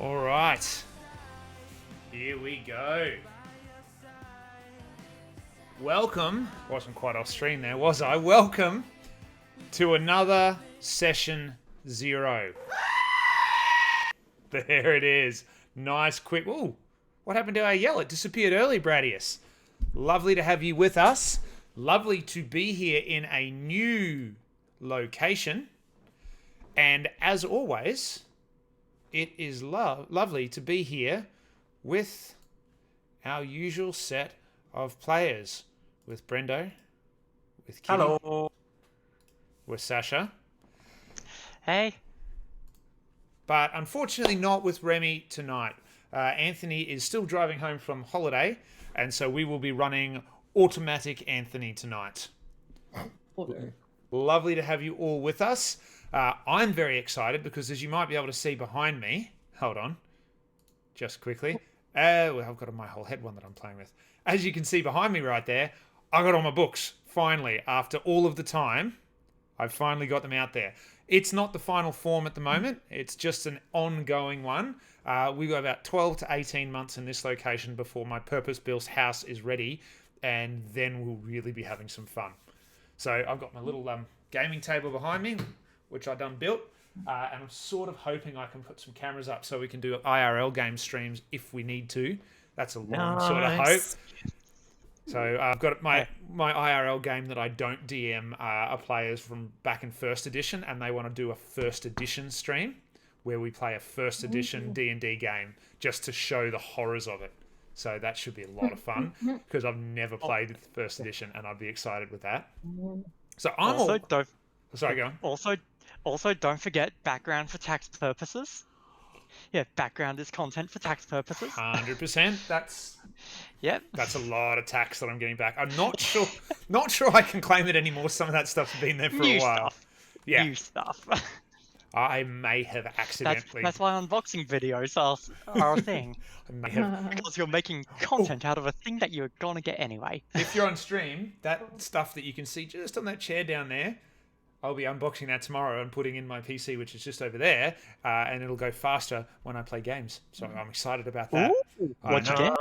All right. Here we go. Welcome. Wasn't quite off stream there, was I? Welcome to another session 0. There it is. Nice, quick. Ooh, what happened to our yell? It disappeared early, Bradius. Lovely to have you with us. Lovely to be here in a new location. And as always, it is lovely to be here with our usual set of players. With Brendo, with Kitty, Hello. with Sasha. Hey. But unfortunately not with Remy tonight. Anthony is still driving home from holiday, and so we will be running Automatic Anthony tonight. Lovely to have you all with us. I'm very excited because, as you might be able to see behind me, hold on, just quickly. Well, I've got my whole head one that I'm playing with. As you can see behind me right there, I got all my books, finally. After all of the time, I've finally got them out there. It's not the final form at the moment. It's just an ongoing one. We've got about 12 to 18 months in this location before my purpose-built house is ready, and then we'll really be having some fun. So I've got my little gaming table behind me, which I done built, and I'm sort of hoping I can put some cameras up so we can do IRL game streams if we need to. That's a long sort of hope. So I've got my IRL game that I don't DM are players from back in first edition, and they want to do a first edition stream where we play a first edition D&D game just to show the horrors of it. So that should be a lot of fun because I've never played the first edition, and I'd be excited with that. So I'm sorry, go on. Also, don't forget background for tax purposes. Yeah, background is content for tax purposes. 100%. That's a Yep. lot of tax that I'm getting back. I'm not sure I can claim it anymore. Some of that stuff's been there for a while. Stuff. Yeah. New stuff. I may have accidentally. That's why unboxing videos are a thing. I may have. Because you're making content out of a thing that you're gonna get anyway. If you're on stream, that stuff that you can see just on that chair down there, I'll be unboxing that tomorrow and putting in my PC, which is just over there, and it'll go faster when I play games. So I'm excited about that. Ooh, what'd you get?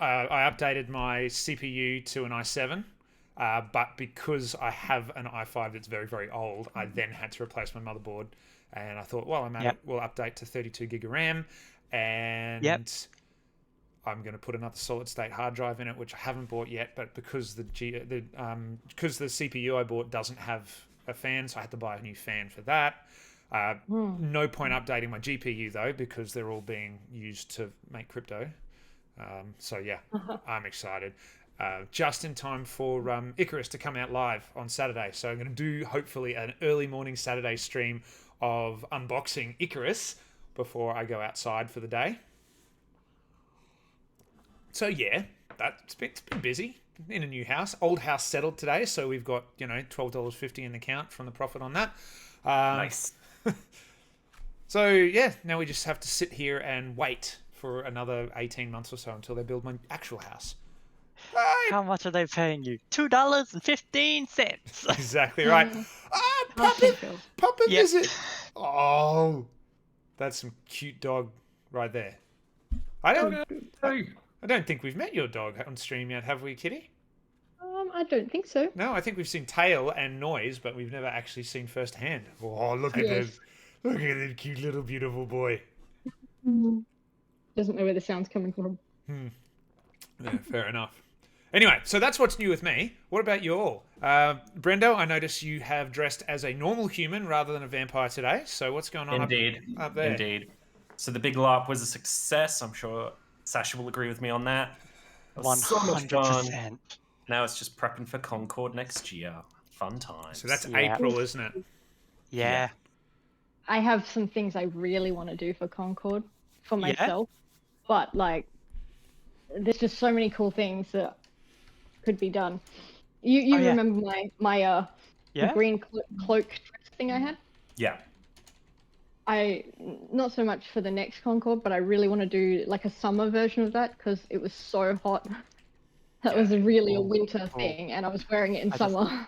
I updated my CPU to an i7, but because I have an i5 that's very, very old, I then had to replace my motherboard. And I thought, well, I'm at it, we'll update to 32 gig of RAM, and I'm going to put another solid state hard drive in it, which I haven't bought yet, but because the CPU I bought doesn't have a fan, so I had to buy a new fan for that. No point updating my GPU though, because they're all being used to make crypto. So yeah, I'm excited. Just in time for Icarus to come out live on Saturday. So I'm going to do hopefully an early morning Saturday stream of unboxing Icarus before I go outside for the day. So yeah, it's been busy in a new house. Old house settled today, so we've got $12.50 in the account from the profit on that. Nice. So yeah, now we just have to sit here and wait for another 18 months or so until they build my actual house. How much are they paying you? $2.15. Exactly right. Papa visit. Oh, that's some cute dog right there. I don't think we've met your dog on stream yet, have we, Kitty? I don't think so. No, I think we've seen tail and noise, but we've never actually seen firsthand. Oh, look at this. Look at this cute little beautiful boy. Doesn't know where the sound's coming from. Yeah, fair enough. Anyway, so that's what's new with me. What about you all? Brendo, I notice you have dressed as a normal human rather than a vampire today. So what's going on up there? Indeed. So the big LARP was a success. I'm sure Sasha will agree with me on that. 100%. Now it's just prepping for Concord next year. Fun times. So that's April, isn't it? Yeah. I have some things I really want to do for Concord for myself, but like, there's just so many cool things that could be done. You remember my green cloak dress thing I had? Yeah. Not so much for the next Concord, but I really want to do like a summer version of that because it was so hot. That was really a winter thing, and I was wearing it in summer.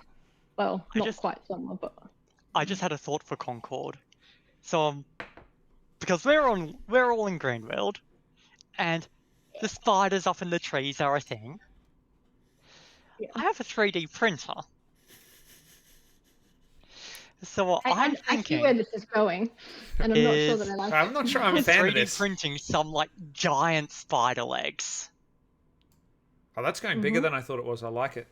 Not quite summer, but... I just had a thought for Concord. So I'm because we're all in Greenworld, and the spiders up in the trees are a thing. Yeah. I have a 3D printer. So what I'm I see where thinking this is going, and I'm not sure that is I like. I'm not sure I'm a is fan of 3D this. printing some like giant spider legs. Oh, that's going bigger than I thought it was. I like it.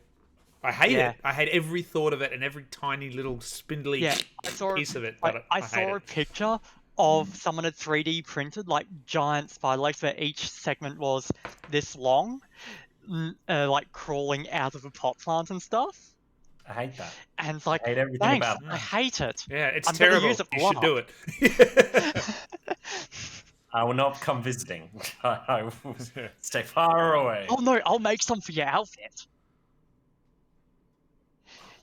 I hate Yeah. it. I hate every thought of it and every tiny little spindly Yeah, I saw piece of it. I, But I I hate saw a it. picture of someone had 3D printed like giant spider legs where each segment was this long, like crawling out of a pot plant and stuff. I hate that. And it's like, I hate everything thanks, about I that. hate it. Yeah, it's I'm gonna terrible. use it for You should do love. it. I will not come visiting. I will stay far away. Oh no, I'll make some for your outfit.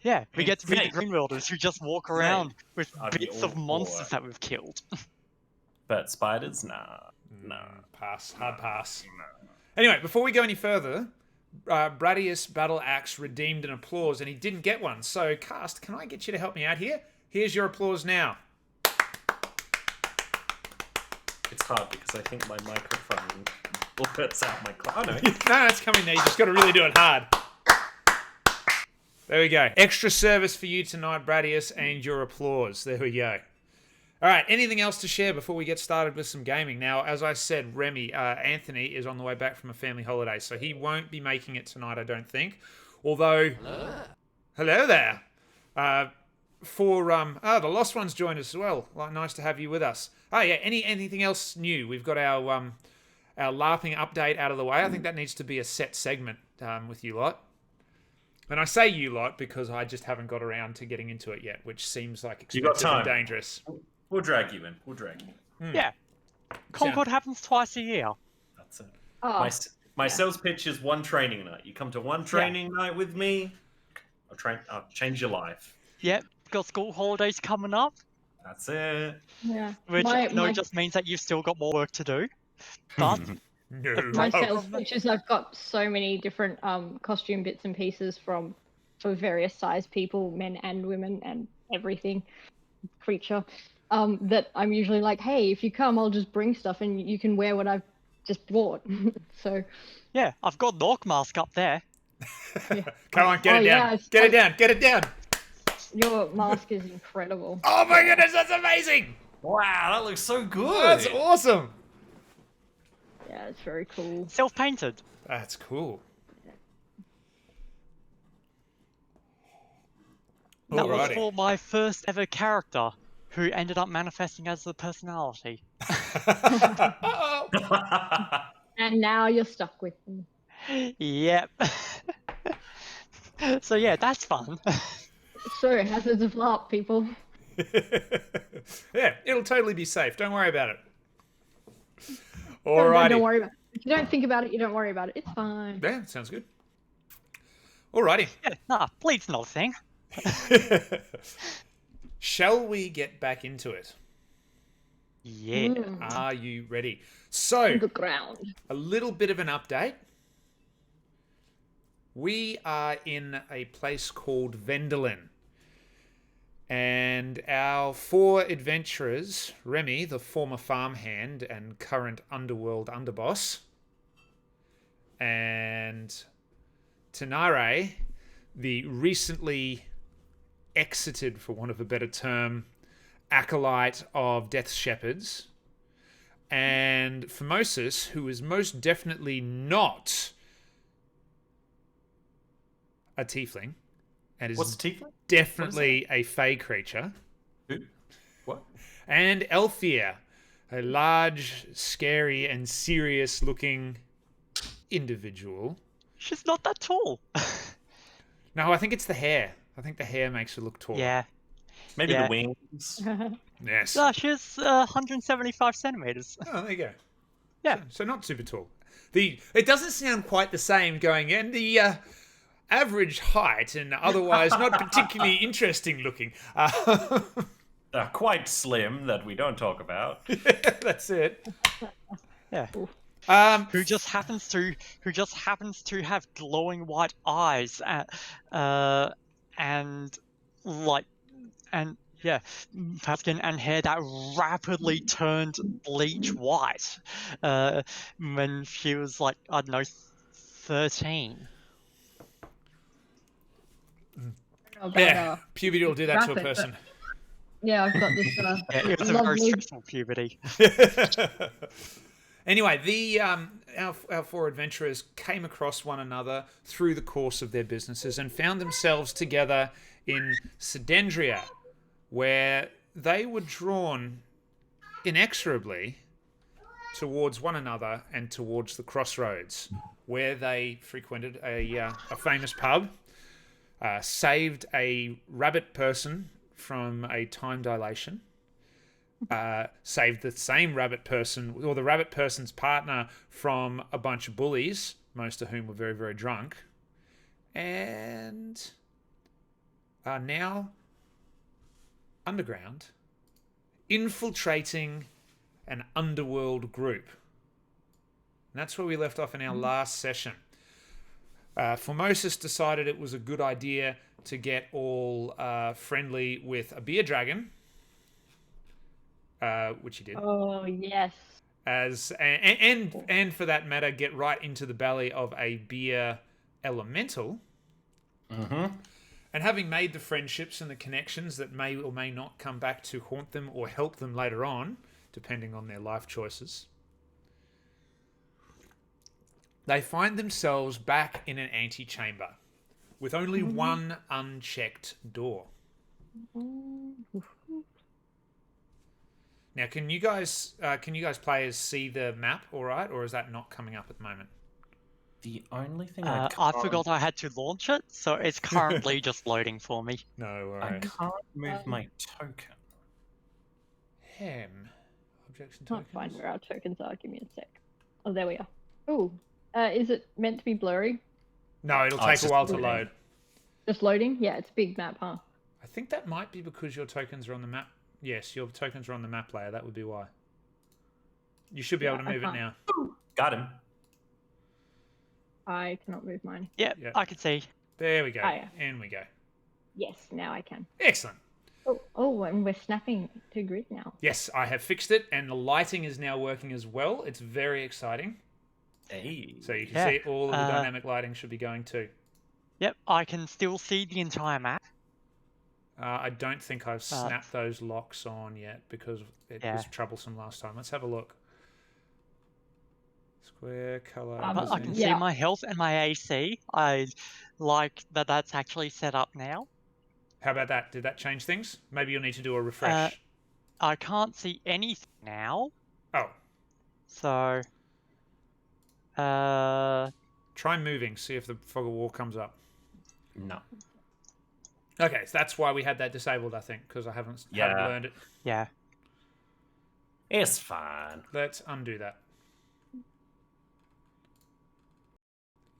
Yeah, we get to be the Snake. Greenwielders who just walk Snake. around with I'd be bits all of monsters for that we've killed. But spiders? Nah. No. Pass. Hard pass. Anyway, before we go any further, Bradius Battle Axe redeemed an applause and he didn't get one. So, Cast, can I get you to help me out here? Here's your applause now. It's hard because I think my microphone blurts out my oh no. No, it's coming there. You just got to really do it hard. There we go. Extra service for you tonight, Bradius, and your applause. There we go. All right, anything else to share before we get started with some gaming? Now, as I said, Remy, Anthony is on the way back from a family holiday, so he won't be making it tonight, I don't think. Although, hello there. The Lost Ones joined us as well. Like, nice to have you with us. Oh yeah, anything else new? We've got our LARPing update out of the way. I think that needs to be a set segment with you lot. And I say you lot because I just haven't got around to getting into it yet, which seems like You got expensive and time. dangerous. We'll drag you in. We'll drag you. Yeah. Concord happens twice a year. That's it. Oh, My sales pitch is one training night. You come to one training night with me, I'll change your life. Yep, got school holidays coming up, That's it. yeah. which I know just means that you've still got more work to do. But No. My Oh. sales pitches, I've got so many different costume bits and pieces for various size people, men and women and everything, creature, that I'm usually like, hey, if you come, I'll just bring stuff and you can wear what I've just bought. So yeah, I've got an orc mask up there. Come on, get it down. yeah, Get it down. Get it down. your mask is incredible. Oh my goodness, that's amazing. Wow, that looks so good. That's awesome. Yeah, it's very cool. Self-painted. That's cool. That was Alrighty. for my first ever character, who ended up manifesting as the personality. Uh-oh. And now you're stuck with them. Yep. So yeah, that's fun. So, hazards of LARP, people. Yeah, it'll totally be safe. Don't worry about it. Don't Alrighty. worry about it. If you don't think about it, you don't worry about it. It's fine. Yeah, sounds good. Alrighty. Yeah, nah, bleed's not a thing. Shall we get back into it? Yeah. Are you ready? So, The ground. a little bit of an update. We are in a place called Vendelin. And our four adventurers, Remy, the former farmhand and current underworld underboss, and Tenare, the recently exited, for want of a better term, acolyte of Death's Shepherds, and Formosus, who is most definitely not a tiefling, and is What's a tiefling? definitely a fey creature, Who? What? and Elthia, a large, scary, and serious-looking individual. She's not that tall. No, I think it's the hair. I think the hair makes her look taller. Yeah. Maybe Yeah. the wings. Yes. No, she's 175 centimeters. Oh, there you go. Yeah. So not super tall. It doesn't sound quite the same going in. The average height and otherwise not particularly interesting looking. Quite slim that we don't talk about. That's it. Yeah. Um, Who just happens to have glowing white eyes, and pale skin and hair that rapidly turned bleach white when she was like, I don't know, 13. About, Yeah, puberty will do that to a rapid, but- person. yeah, I've got this Yeah, it was a very lovely. stressful puberty. Anyway, our four adventurers came across one another through the course of their businesses and found themselves together in Sedendria, where they were drawn inexorably towards one another and towards the crossroads, where they frequented a famous pub, saved a rabbit person from a time dilation, saved the same rabbit person, or the rabbit person's partner, from a bunch of bullies, most of whom were very, very drunk, and are now underground, infiltrating an underworld group. And that's where we left off in our last session. Formosus decided it was a good idea to get all friendly with a beer dragon, which he did. Oh yes. And for that matter, get right into the belly of a beer elemental. Mm-hmm. And having made the friendships and the connections that may or may not come back to haunt them or help them later on, depending on their life choices, they find themselves back in an antechamber with only one unchecked door. Now, can you guys players see the map all right, or is that not coming up at the moment? The only thing I forgot I had to launch it, so it's currently just loading for me. No I worries. can't move my token. Objects and Can't tokens. find where our tokens are. Give me a sec. Oh, there we are. Oh, is it meant to be blurry? No, it'll Oh, take it's a just while to loading. load. Just loading? Yeah, it's a big map, huh? I think that might be because your tokens are on the map. Yes, your tokens are on the map layer. That would be why. You should be able to I move it can't. now. Got him. I cannot move mine. Yeah, Yeah. I can see. There we go. Oh, yeah. And we go. Yes, now I can. Excellent. Oh, and we're snapping to grid now. Yes, I have fixed it, and the lighting is now working as well. It's very exciting. Hey. So you can Yeah, see all of the dynamic lighting should be going too. Yep, I can still see the entire map. I don't think I've snapped those locks on yet because it was troublesome last time. Let's have a look. Square color. I can see Yeah. my health and my AC. I like that that's actually set up now. How about that? Did that change things? Maybe you'll need to do a refresh. I can't see anything now. Oh, So, try moving. See if the fog of war comes up. No. Okay, so that's why we had that disabled, I think, because I haven't learned it. yeah. It's fine. Let's undo that.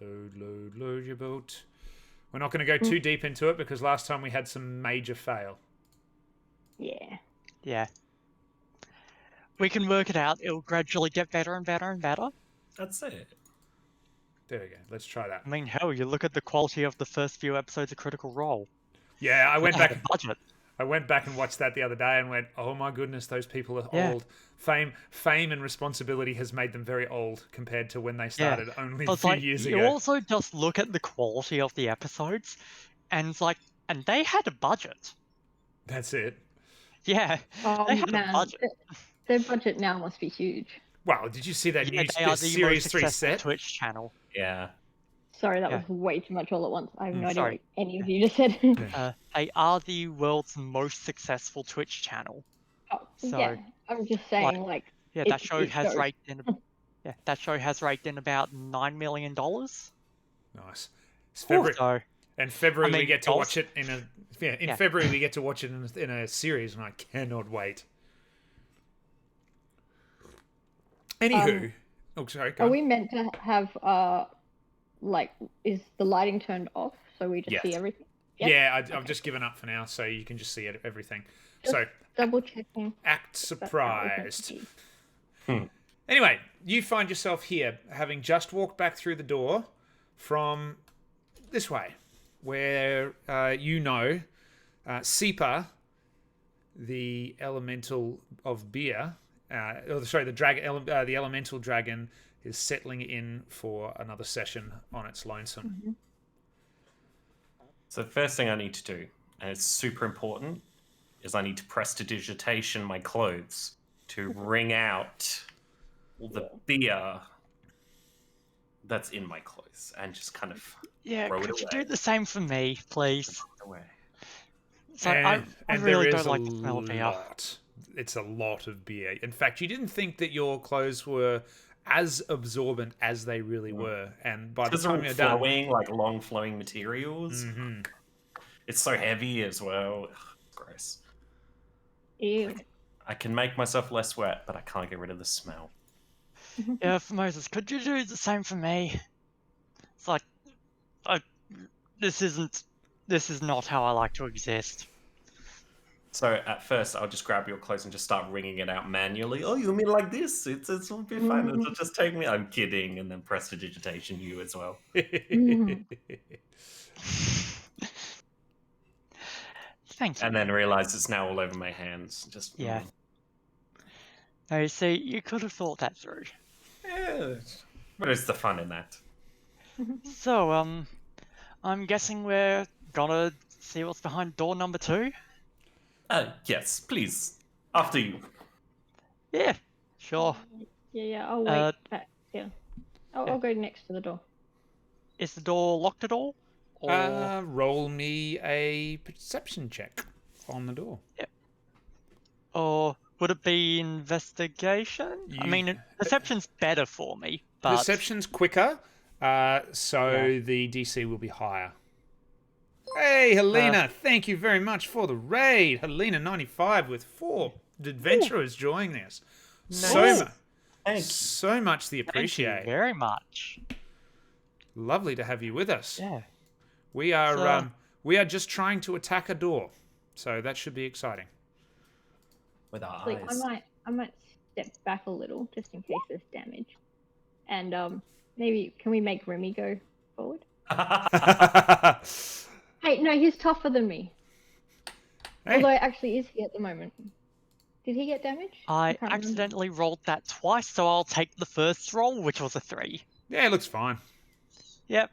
Load your boat. We're not going to go too deep into it because last time we had some major fail. Yeah. Yeah. We can work it out. It'll gradually get better and better and better. That's it. There we go. Let's try that. I mean, hell, you look at the quality of the first few episodes of Critical Role. Yeah, I went They had back. a budget. I went back and watched that the other day and went, "Oh my goodness, those people are Yeah. old. Fame and responsibility has made them very old compared to when they started only a It's few like, years you ago." also just look at the quality of the episodes, and it's like, and they had a budget. That's it. Yeah, they had a Man, budget. their budget now must be huge. Wow, did you see that Yeah, new they are the Series most 3 successful set? Twitch channel. Yeah. Sorry, that Yeah. was way too much all at once. I have no idea sorry. what any of you just said. They are the world's most successful Twitch channel. Oh, So, yeah, I'm just saying, like, Yeah, It- that show it has goes. raked in. That show has raked in about $9 million. Nice. It's February, So, and February I we mean, get to also- watch it in a Yeah. February we get to watch it in a series, and I cannot wait. Anywho, oh sorry, go are on. we meant to have, like, is the lighting turned off so we just Yes. see everything? Yeah, I've just given up for now, so you can just see everything. Just So double checking. act that was meant surprised. to be. Anyway, you find yourself here, having just walked back through the door from this way, where Seepa the elemental of beer, the elemental dragon is settling in for another session on its lonesome. So the first thing I need to do, and it's super important, is I need to prestidigitation my clothes to wring out all the beer that's in my clothes and just kind of Yeah, throw it could you away. do the same for me, please? Throw it away. So I And really there don't is like the smell of beer. lot. It's a lot of beer. In fact, you didn't think that your clothes were as absorbent as they really were. And by the Because they're time all you're done, flowing, like long flowing materials. Mhm. It's so heavy as well. Ugh, gross. Ew. I can make myself less wet, but I can't get rid of the smell. Yeah, for Moses, could you do the same for me? It's like, this is not how I like to exist. So at first, I'll just grab your clothes and just start wringing it out manually. Oh, you mean like this? It'll be fine. It'll just take me. I'm kidding, and then prestidigitation you as well. Thank you. And then realize it's now all over my hands. Just Yeah. Now you see, you could have thought that through. Yeah. What is the fun in that? So, I'm guessing we're gonna see what's behind door number 2? Yes, please. After you. Yeah, sure. Yeah, I'll wait back. Yeah. I'll go next to the door. Is the door locked at all? Or... roll me a perception check on the door. Or would it be investigation? I mean, perception's better for me, but... Perception's quicker, so the DC will be higher. Hey, Helena, thank you very much for the raid. Helena95 with 4 adventurers joining us. So much the appreciate. Thank you very much. Lovely to have you with us. Yeah. We are just trying to attack a door, so that should be exciting. With our Like, eyes. I might step back a little just in case there's damage, and maybe can we make Remy go forward? Hey, no, he's tougher than me. Hey. Although actually is he at the moment? Did he get damage? I can't remember. accidentally rolled that twice, so I'll take the first roll, which was a 3. Yeah, it looks fine. Yep.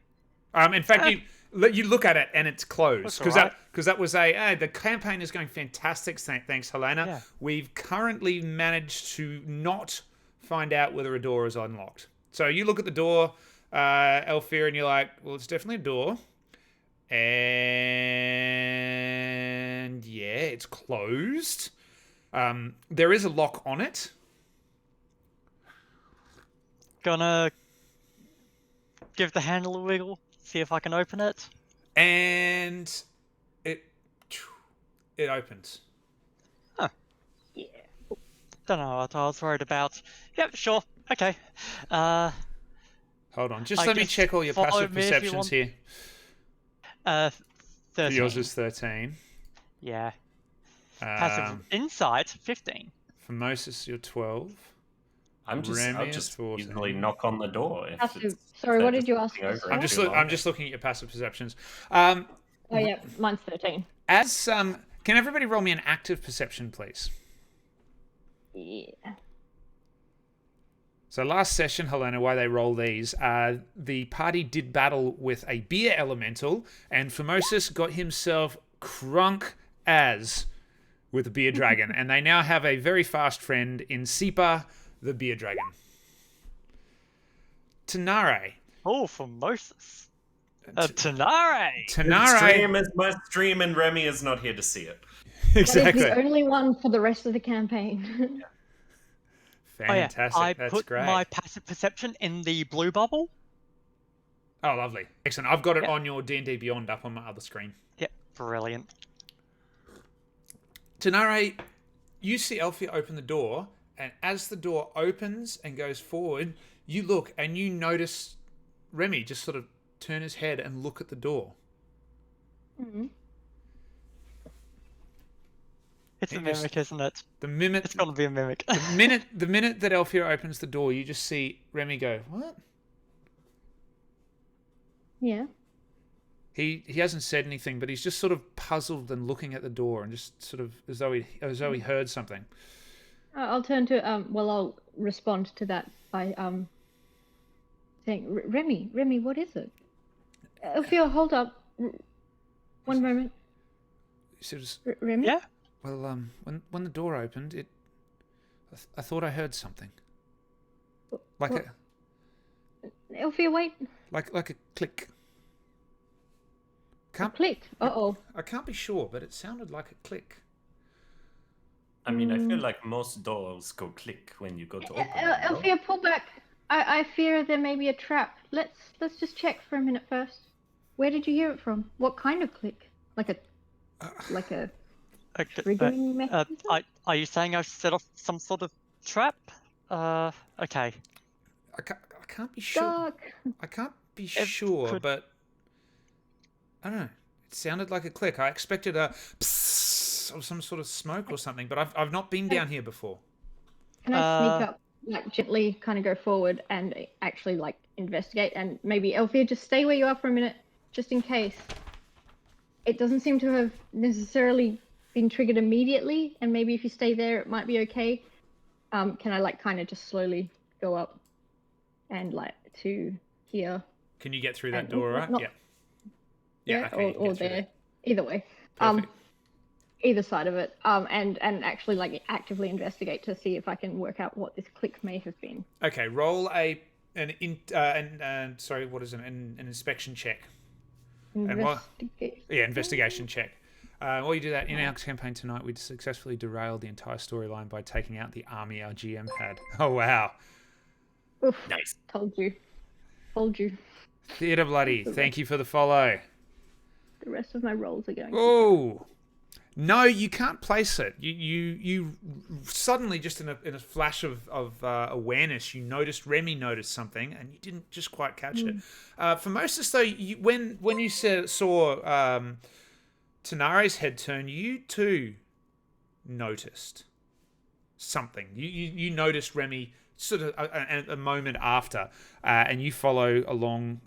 In fact, you look at it and it's closed because alright. that was the campaign is going fantastic. Thanks, Helena. Yeah. We've currently managed to not find out whether a door is unlocked. So you look at the door, Elfir, and you're like, well, it's definitely a door. And yeah, it's closed. There is a lock on it. Gonna give the handle a wiggle, see if I can open it. And it opens. Yeah. Don't know what I was worried about. Yep, sure. Okay. Hold on, just let me just check all your follow passive me if you perceptions want. here. 13. Yours is 13. Yeah. Passive insight, 15. For Moses, you're 12. I'll Remy is just 14. easily knock on the door. If Passive. it's, Sorry, if what they're did you just ask? looking us over for? it too long. I'm just looking at your passive perceptions. Oh yeah, mine's 13. Can everybody roll me an active perception, please? Yeah. So last session, Helena, why they roll these, the party did battle with a beer elemental, and Formosus got himself crunk as with a beer dragon, and they now have a very fast friend in Sipa, the beer dragon. Tanare. Oh, for Moses. Tanare! Tanare. Stream is my stream, and Remy is not here to see it. Exactly. That is the only one for the rest of the campaign. Fantastic. I That's put great. my passive perception in the blue bubble. Oh, lovely. Excellent. I've got it on your D&D Beyond up on my other screen. Yep, brilliant. Tanare, you see Elfie open the door, and as the door opens and goes forward, you look and you notice Remy just sort of turn his head and look at the door. Mm-hmm. It's a mimic, isn't it? The minute It's gonna be a mimic. the minute that Elfie opens the door, you just see Remy go, "What?" Yeah. He hasn't said anything, but he's just sort of puzzled and looking at the door and just sort of as though he heard something. I'll turn to I'll respond to that by saying, Remy, what is it? Ophelia, hold up, one moment. Remy? Yeah? Well, when the door opened, I thought I heard something. Like what? Ophelia, wait. like a click. A click. I can't be sure, but it sounded like a click. I mean, I feel like most doors go click when you go to open them. no? Ophelia, pull back. I fear there may be a trap. Let's just check for a minute first. Where did you hear it from? What kind of click? Like a triggering mechanism? Are you saying I've set off some sort of trap? Okay. I can't be sure. Dark. I can't be sure, but I don't know. It sounded like a click. I expected a psst or some sort of smoke or something, but I've not been down here before. Can I sneak up, like gently, kind of go forward and actually like investigate, and maybe Elfia, just stay where you are for a minute, just in case. It doesn't seem to have necessarily been triggered immediately, and maybe if you stay there, it might be okay. Can I like kind of just slowly go up and like to here? Can you get through that door, right? not- Yeah. Yeah, okay, you can or get through there. that. Either way. Perfect. Either side of it. And actually like actively investigate to see if I can work out what this click may have been. Okay, roll an inspection check. And what? Yeah, investigation check. While you do that, in our campaign tonight, we successfully derailed the entire storyline by taking out the army our GM had. Oh, wow. Oof, Nice. Told you. Theatre Bloody, thank you for the follow. The rest of my rolls are going. Oh, no, you can't place it. You suddenly, just in a flash of awareness, you noticed Remy noticed something, and you didn't just quite catch it. For Moses, though, when you saw Tanare's head turn, you too noticed something. You noticed Remy sort of a moment after, and you follow along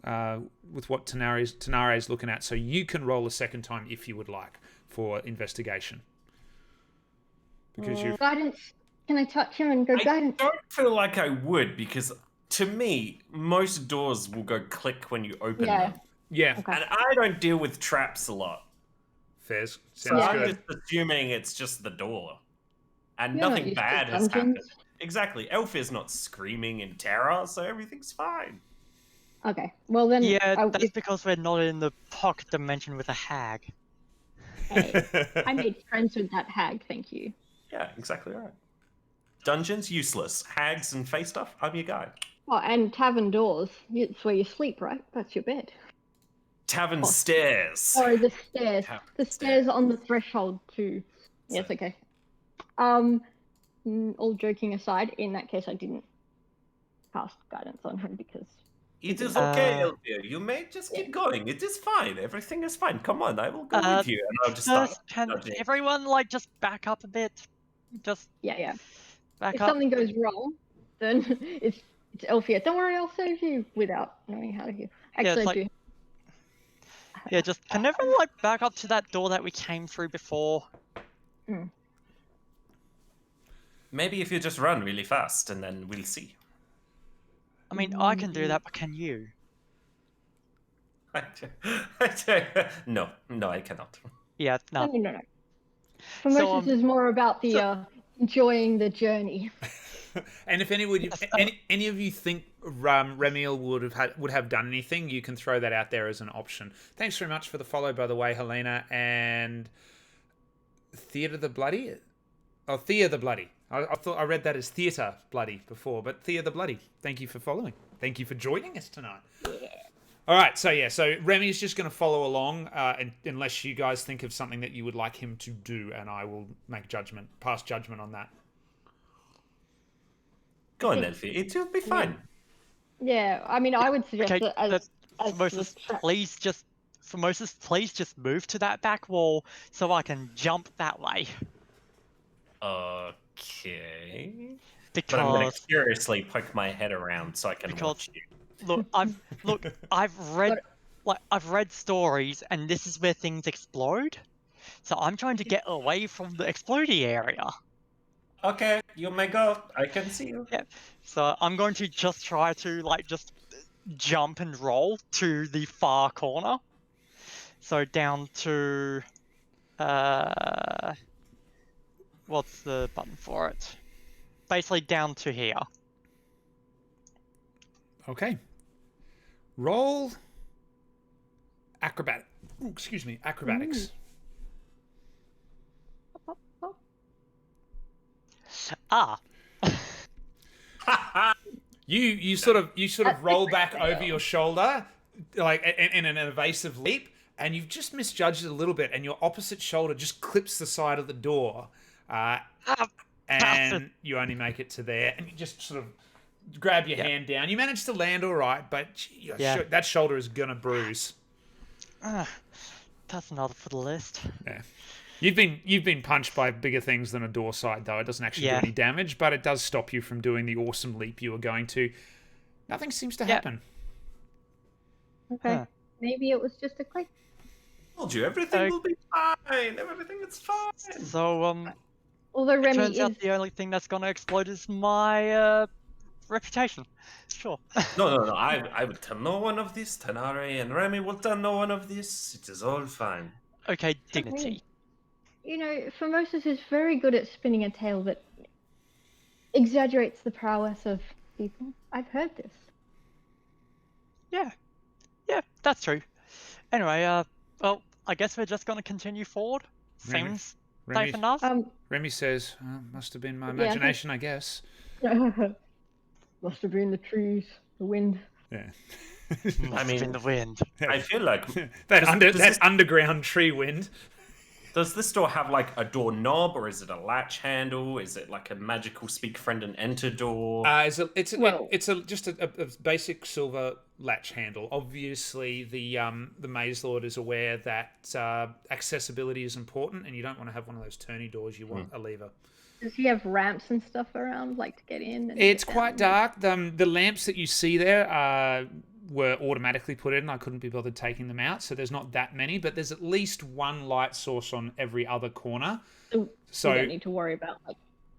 with what Tanare's looking at, so you can roll a second time if you would like for investigation. Because you Guidance. Can I touch him and go I guidance? don't feel like I would, because to me, most doors will go click when you open them. yeah, Okay. And I don't deal with traps a lot. Fairs So sounds I'm good. just assuming it's just the door. And You're not nothing used to bad has dungeons. happened. Exactly. Elfia's not screaming in terror, so everything's fine. Okay. Well then. Yeah, that's because we're not in the pocket dimension with a hag. I made friends with that hag. Thank you. Yeah, exactly right. Dungeons, useless. Hags and face stuff, I'm your guy. Oh, and tavern doors. It's where you sleep, right? That's your bed. Tavern stairs. Sorry, the stairs. Tavern The stairs on the threshold too. Yes, So- okay. All joking aside, in that case, I didn't cast guidance on him because It is okay, Elfia. You may just keep going. It is fine. Everything is fine. Come on, I will go with you. And I'll just start. Can nudging. everyone like just back up a bit? Just yeah. back If up. something goes wrong, then it's Elfia. Don't worry, I'll save you without knowing how to heal. Yeah, Actually, it's I do. Yeah, just can everyone like back up to that door that we came through before? Maybe if you just run really fast, and then we'll see. I mean, I can do that, but can you? No, I cannot. Yeah, no. No. For So, most, this is more about the enjoying the journey. And if any of you think Remiel would have done anything, you can throw that out there as an option. Thanks very much for the follow, by the way, Helena and Theatre the Bloody. Oh, Thea the Bloody. I thought I read that as Theatre Bloody before, but Thea the Bloody. Thank you for following. Thank you for joining us tonight. All right, so Remy's just going to follow along, unless you guys think of something that you would like him to do, and I will pass judgment on that. Go on, Elfie. It will be fine. Yeah, I mean, I would suggest Okay, that as Moses, please just move to that back wall so I can jump that way. Okay. But I'm going to Because curiously poke my head around so I can watch you. I've read like I've read stories, and this is where things explode. So I'm trying to get away from the explodey area. Okay, you may go. I can see you. Yeah. So I'm going to just try to just jump and roll to the far corner. So down to what's the button for it? Basically down to here. Okay. Roll acrobat. Ooh, excuse me, acrobatics. Ah. You sort of roll back over your shoulder, like in an evasive leap, and you've just misjudged it a little bit, and your opposite shoulder just clips the side of the door, and you only make it to there, and you just sort of grab your hand down. You manage to land all right, but that shoulder is gonna bruise. That's another for the list. Yeah. You've been punched by bigger things than a door side, though. It doesn't actually do any damage, but it does stop you from doing the awesome leap you were going to. Nothing seems to happen. Okay. Huh. Maybe it was just a click. Told you, everything will be fine. Everything is fine. So, although Remy turns out the only thing that's gonna explode is my reputation. Sure. No. I will tell no one of this. Tanare and Remy will tell no one of this. It is all fine. Okay, dignity. You know, Formosus is very good at spinning a tale that exaggerates the prowess of people. I've heard this. Yeah, that's true. Anyway, well, I guess we're just gonna continue forward. Seems safe enough. Remy says, must have been my imagination, I guess. Must have been the trees, the wind. Yeah. I mean, the wind. I feel like that underground tree wind. Does this door have like a door knob, or is it a latch handle? Is it like a magical speak friend and enter door? It's just a basic silver latch handle. Obviously, the Maze Lord is aware that accessibility is important, and you don't want to have one of those turny doors. You want a lever. Does he have ramps and stuff around, like to get in? It's quite dark. The lamps that you see there were automatically put in. I couldn't be bothered taking them out, so there's not that many, but there's at least one light source on every other corner. So you don't need to worry about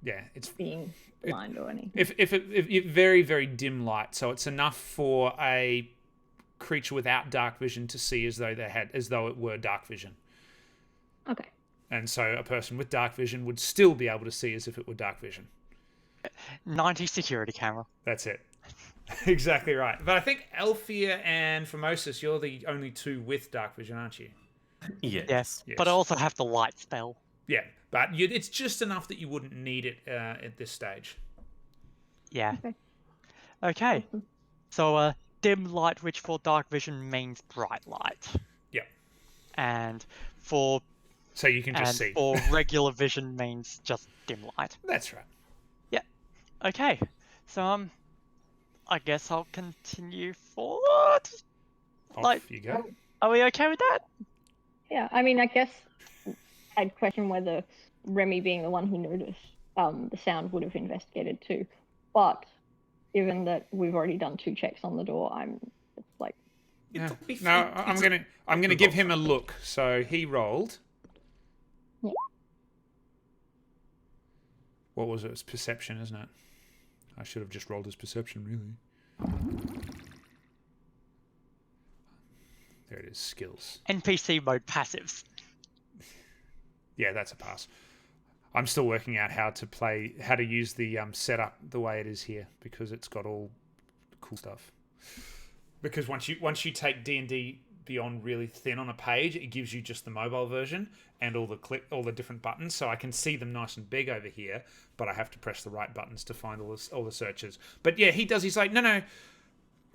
it's being blind or anything. If very, very dim light, so it's enough for a creature without dark vision to see as though it were dark vision. Okay. And so a person with dark vision would still be able to see as if it were dark vision. 90 security camera. That's it. Exactly right. But I think Althea and Formosus, you're the only two with dark vision, aren't you? Yes. But I also have the light spell. Yeah, but it's just enough that you wouldn't need it at this stage. Yeah. Okay. So, dim light, which for dark vision means bright light. Yeah. And for... So you can just see. For regular vision means just dim light. That's right. Yeah. Okay. So, I guess I'll continue forward. Off you go. Are we okay with that? Yeah, I mean, I guess I'd question whether Remy, being the one who noticed the sound, would have investigated too. But given that we've already done 2 checks on the door, it's like... Yeah. No, I'm gonna give him a look. So he rolled. Yeah. What was it? It's perception, isn't it? I should have just rolled his perception, really. There it is, skills. NPC mode passives. Yeah, that's a pass. I'm still working out how to use the setup the way it is here, because it's got all cool stuff. Because once you take D&D Beyond really thin on a page, it gives you just the mobile version and all the different buttons, so I can see them nice and big over here, but I have to press the right buttons to find all the searches. But yeah, he's like, no,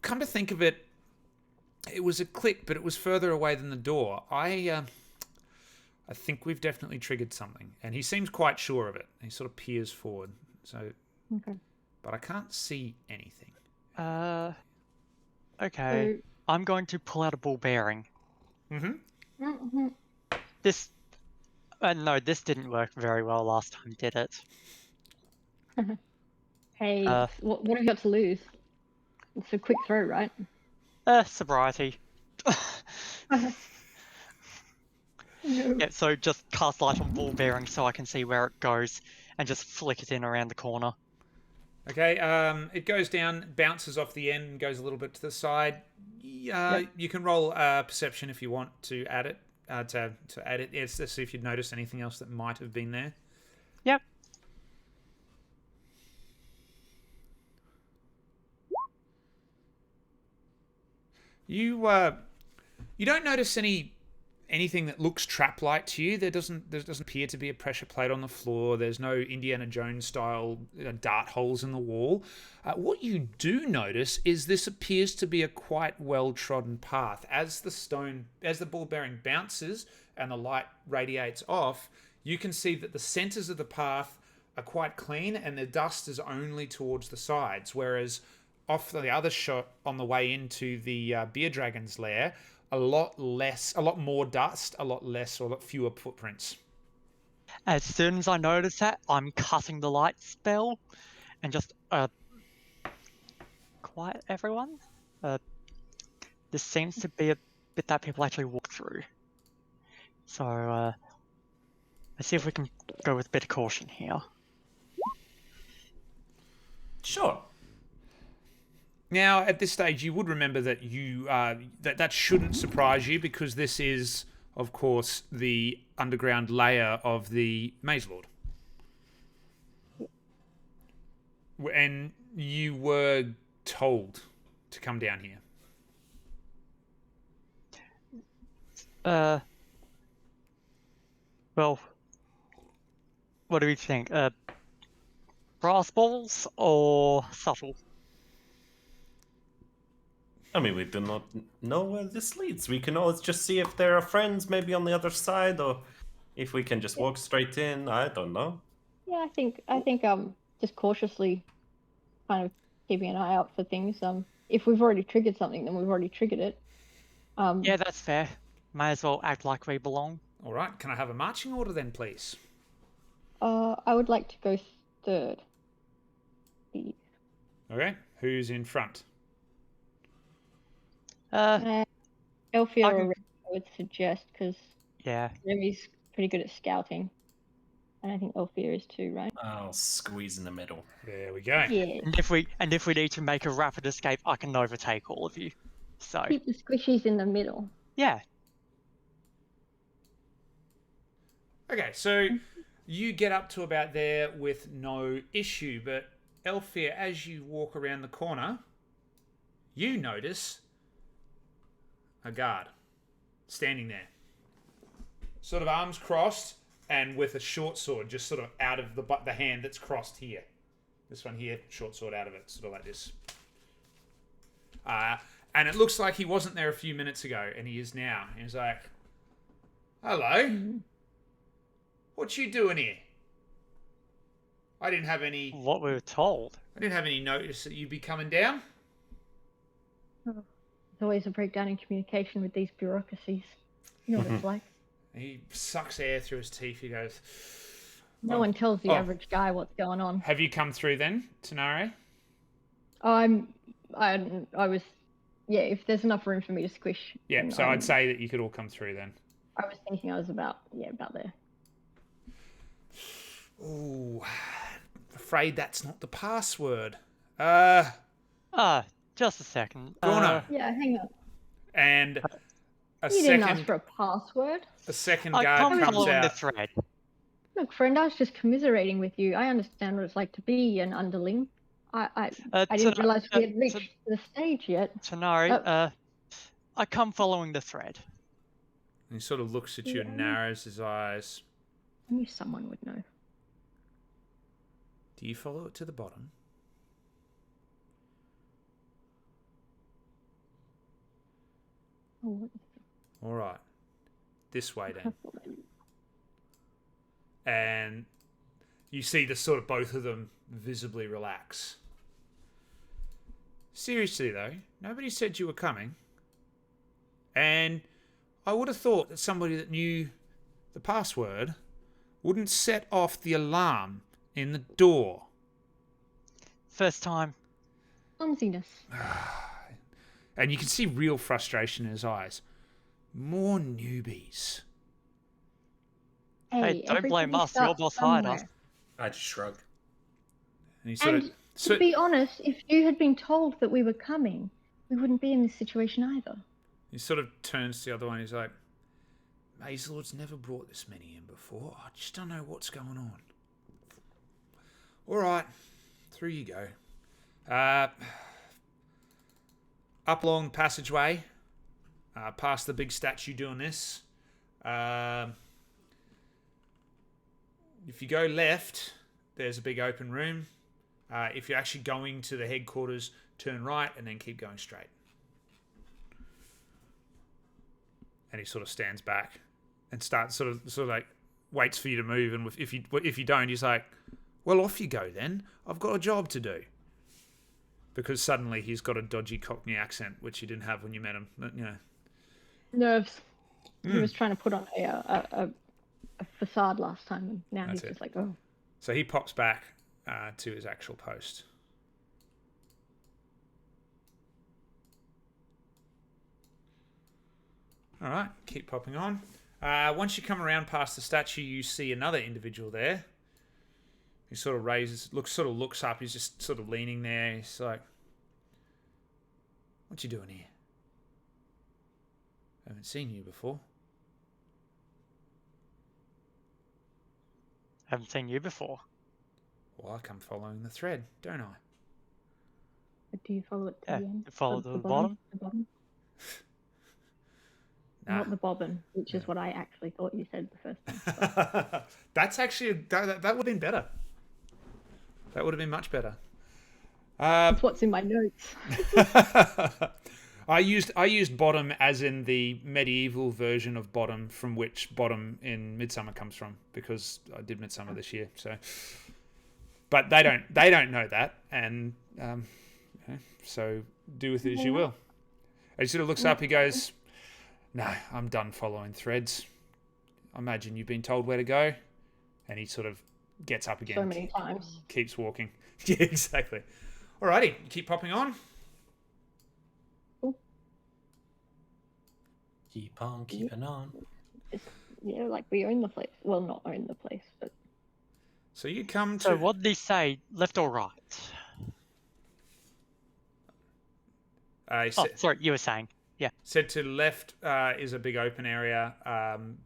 come to think of it, it was a click, but it was further away than the door. I think we've definitely triggered something, and he seems quite sure of it. He sort of peers forward, so but I can't see anything. Okay. I'm going to pull out a ball bearing. This... no, this didn't work very well last time, did it? Hey, what have you got to lose? It's a quick throw, right? Sobriety. No. Yeah, so just cast light on ball bearing so I can see where it goes, and just flick it in around the corner. Okay, it goes down, bounces off the end, and goes a little bit to the side. Yep. You can roll perception if you want to add it. To add it, yes, to see if you'd noticed anything else that might have been there. Yep. You don't notice anything that looks trap-like to you. There doesn't appear to be a pressure plate on the floor. There's no Indiana Jones style dart holes in the wall. What you do notice is this appears to be a quite well-trodden path. As the ball bearing bounces and the light radiates off, you can see that the centers of the path are quite clean and the dust is only towards the sides, whereas off the other shot on the way into the beer dragon's lair, a lot more dust, a lot fewer footprints. As soon as I notice that, I'm cutting the light spell, and just quiet everyone. This seems to be a bit that people actually walk through. So let's see if we can go with a bit of caution here. Sure. Now, at this stage, you would remember that that shouldn't surprise you because this is, of course, the underground layer of the Maze Lord. And you were told to come down here. Well, what do we think? Brass balls or subtle? I mean, we do not know where this leads. We can always just see if there are friends maybe on the other side, or if we can just walk straight in. I don't know. Yeah, I think just cautiously kind of keeping an eye out for things. If we've already triggered something, then we've already triggered it. Yeah, that's fair. May as well act like we belong. All right, can I have a marching order then, please? I would like to go third. Please. Okay, who's in front? Elfia or Remy, I would suggest, because Yeah. Remy's pretty good at scouting. And I think Elfia is too, right? I'll squeeze in the middle. There we go. Yeah. And if we need to make a rapid escape, I can overtake all of you. So Keep the squishies in the middle. yeah. Okay, so you get up to about there with no issue, but Elfia, as you walk around the corner, you notice a guard standing there, sort of arms crossed and with a short sword just sort of out of the hand that's crossed here. This one here, short sword out of it, sort of like this. And it looks like he wasn't there a few minutes ago, and he is now. He's like, "Hello, what you doing here? I didn't have any What we were told. notice that you'd be coming down." There's always a breakdown in communication with these bureaucracies. You know what it's like. He sucks air through his teeth. He goes, No one tells the average guy what's going on. "Have you come through then, Tenare?" I was, yeah, if there's enough room for me to squish. Yeah, then so I'd say that you could all come through then. I was thinking I was about there. Ooh, afraid that's not the password. Just a second. Gorno. Yeah, hang on. And You didn't ask for a password. a second I guard come comes following the out. thread. Look, friend, I was just commiserating with you. I understand what it's like to be an underling. I didn't realize we had reached the stage yet. Tanari, I come following the thread. He sort of looks at you and narrows his eyes. I knew someone would know. Do you follow it to the bottom? Oh, what is All right. This way then. And you see the sort of both of them visibly relax. Seriously though, nobody said you were coming. And I would have thought that somebody that knew the password wouldn't set off the alarm in the door. First time. clumsiness? And you can see real frustration in his eyes. More newbies. Hey, don't blame everybody us. Your starts boss hired us. somewhere. I just shrug. And he sort And of... to be honest, if you had been told that we were coming, we wouldn't be in this situation either. He sort of turns to the other one. He's like, Maze Lord's never brought this many in before. I just don't know what's going on. All right. Through you go. Up along the passageway. Past the big statue doing this. If you go left, there's a big open room. If you're actually going to the headquarters, turn right and then keep going straight. And he sort of stands back and starts sort of like waits for you to move. And if you don't, he's like, "Well, off you go then. I've got a job to do." Because suddenly he's got a dodgy Cockney accent, which he didn't have when you met him. But, you know, Nerves. He was trying to put on a facade last time, and now That's he's just it. like, oh. So he pops back to his actual post. All right, keep popping on. Once you come around past the statue, you see another individual there. He sort of looks up. He's just sort of leaning there. He's like, "What you doing here? I haven't seen you before." Haven't seen you before. Well, I come following the thread, don't I? But do you follow it to Yeah, the end? you follow the bottom. The bottom? Nah. Not the bobbin, which is what I actually thought you said the first time. That's actually that would have been better. That would have been much better. That's what's in my notes. I used bottom as in the medieval version of bottom from which bottom in Midsummer comes from, because I did Midsummer this year. So, but they don't know that, and so do with it as you will. And he sort of looks up. He goes, "No, I'm done following threads. I imagine you've been told where to go." And he sort of gets up again. So many times. Keeps walking. Yeah, exactly. Alrighty, keep popping on. Keep on keeping on. Yeah, like we own the place. Well, not own the place, but So you come to... So what did he say? Left or right? he Oh, sorry, you were saying. Yeah. said to the left is a big open area,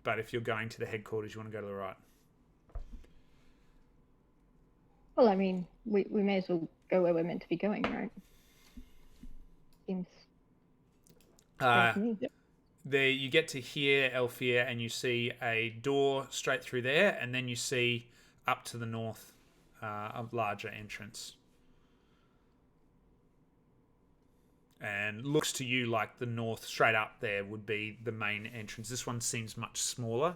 but if you're going to the headquarters, you want to go to the right. well, I mean, we may as well go where we're meant to be going, right? Seems fair to me. There, you get to here, Elfir, and you see a door straight through there, and then you see up to the north a larger entrance. And looks to you like the north straight up there would be the main entrance. This one seems much smaller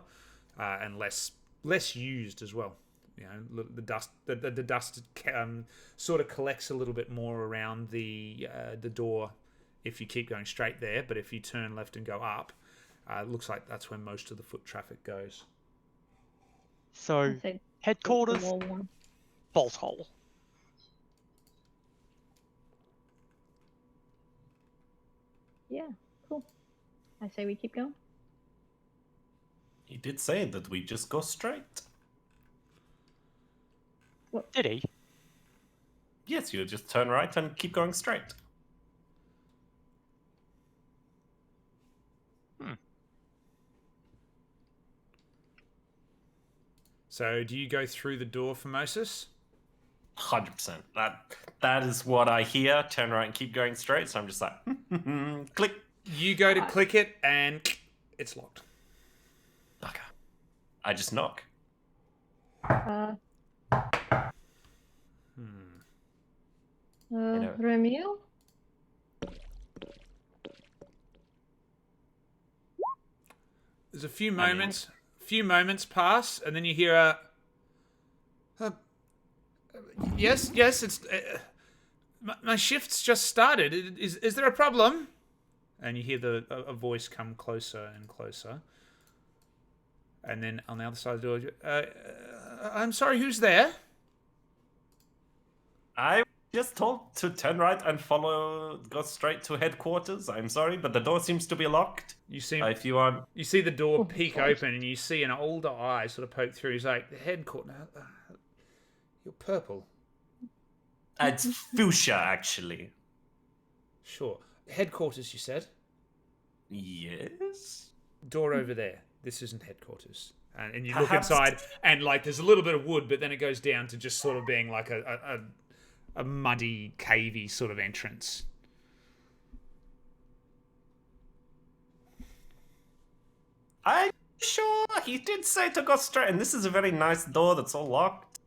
and less used as well. You know, the dust sort of collects a little bit more around the door if you keep going straight there, but if you turn left and go up, it looks like that's where most of the foot traffic goes. So I'd say headquarters, the wall one. bolt hole. Yeah, cool. I say we keep going. He did say that we just go straight. Did he? Yes, you just turn right and keep going straight. So do you go through the door for Moses? 100%. That is what I hear. Turn right and keep going straight. So I'm just like, click. You go to click it and it's locked. Okay. I just knock. Remil? There's a few moments pass, and then you hear a yes, it's my shift's just started. Is there a problem? And you hear a voice come closer and closer. And then on the other side of the door, I'm sorry, who's there? I just told to turn right and go straight to headquarters. I'm sorry, but the door seems to be locked. You see, If you want, you see the door Oh, peek God. open, and you see an older eye sort of poke through. He's like, "The headquarters. You're purple. it's fuchsia actually. Sure. Headquarters, you said. Yes. Door over there. This isn't headquarters." And you look Perhaps- inside, and like there's a little bit of wood, but then it goes down to just sort of being like a muddy, cavey sort of entrance. I'm sure he did say to go straight, and this is a very nice door that's all locked.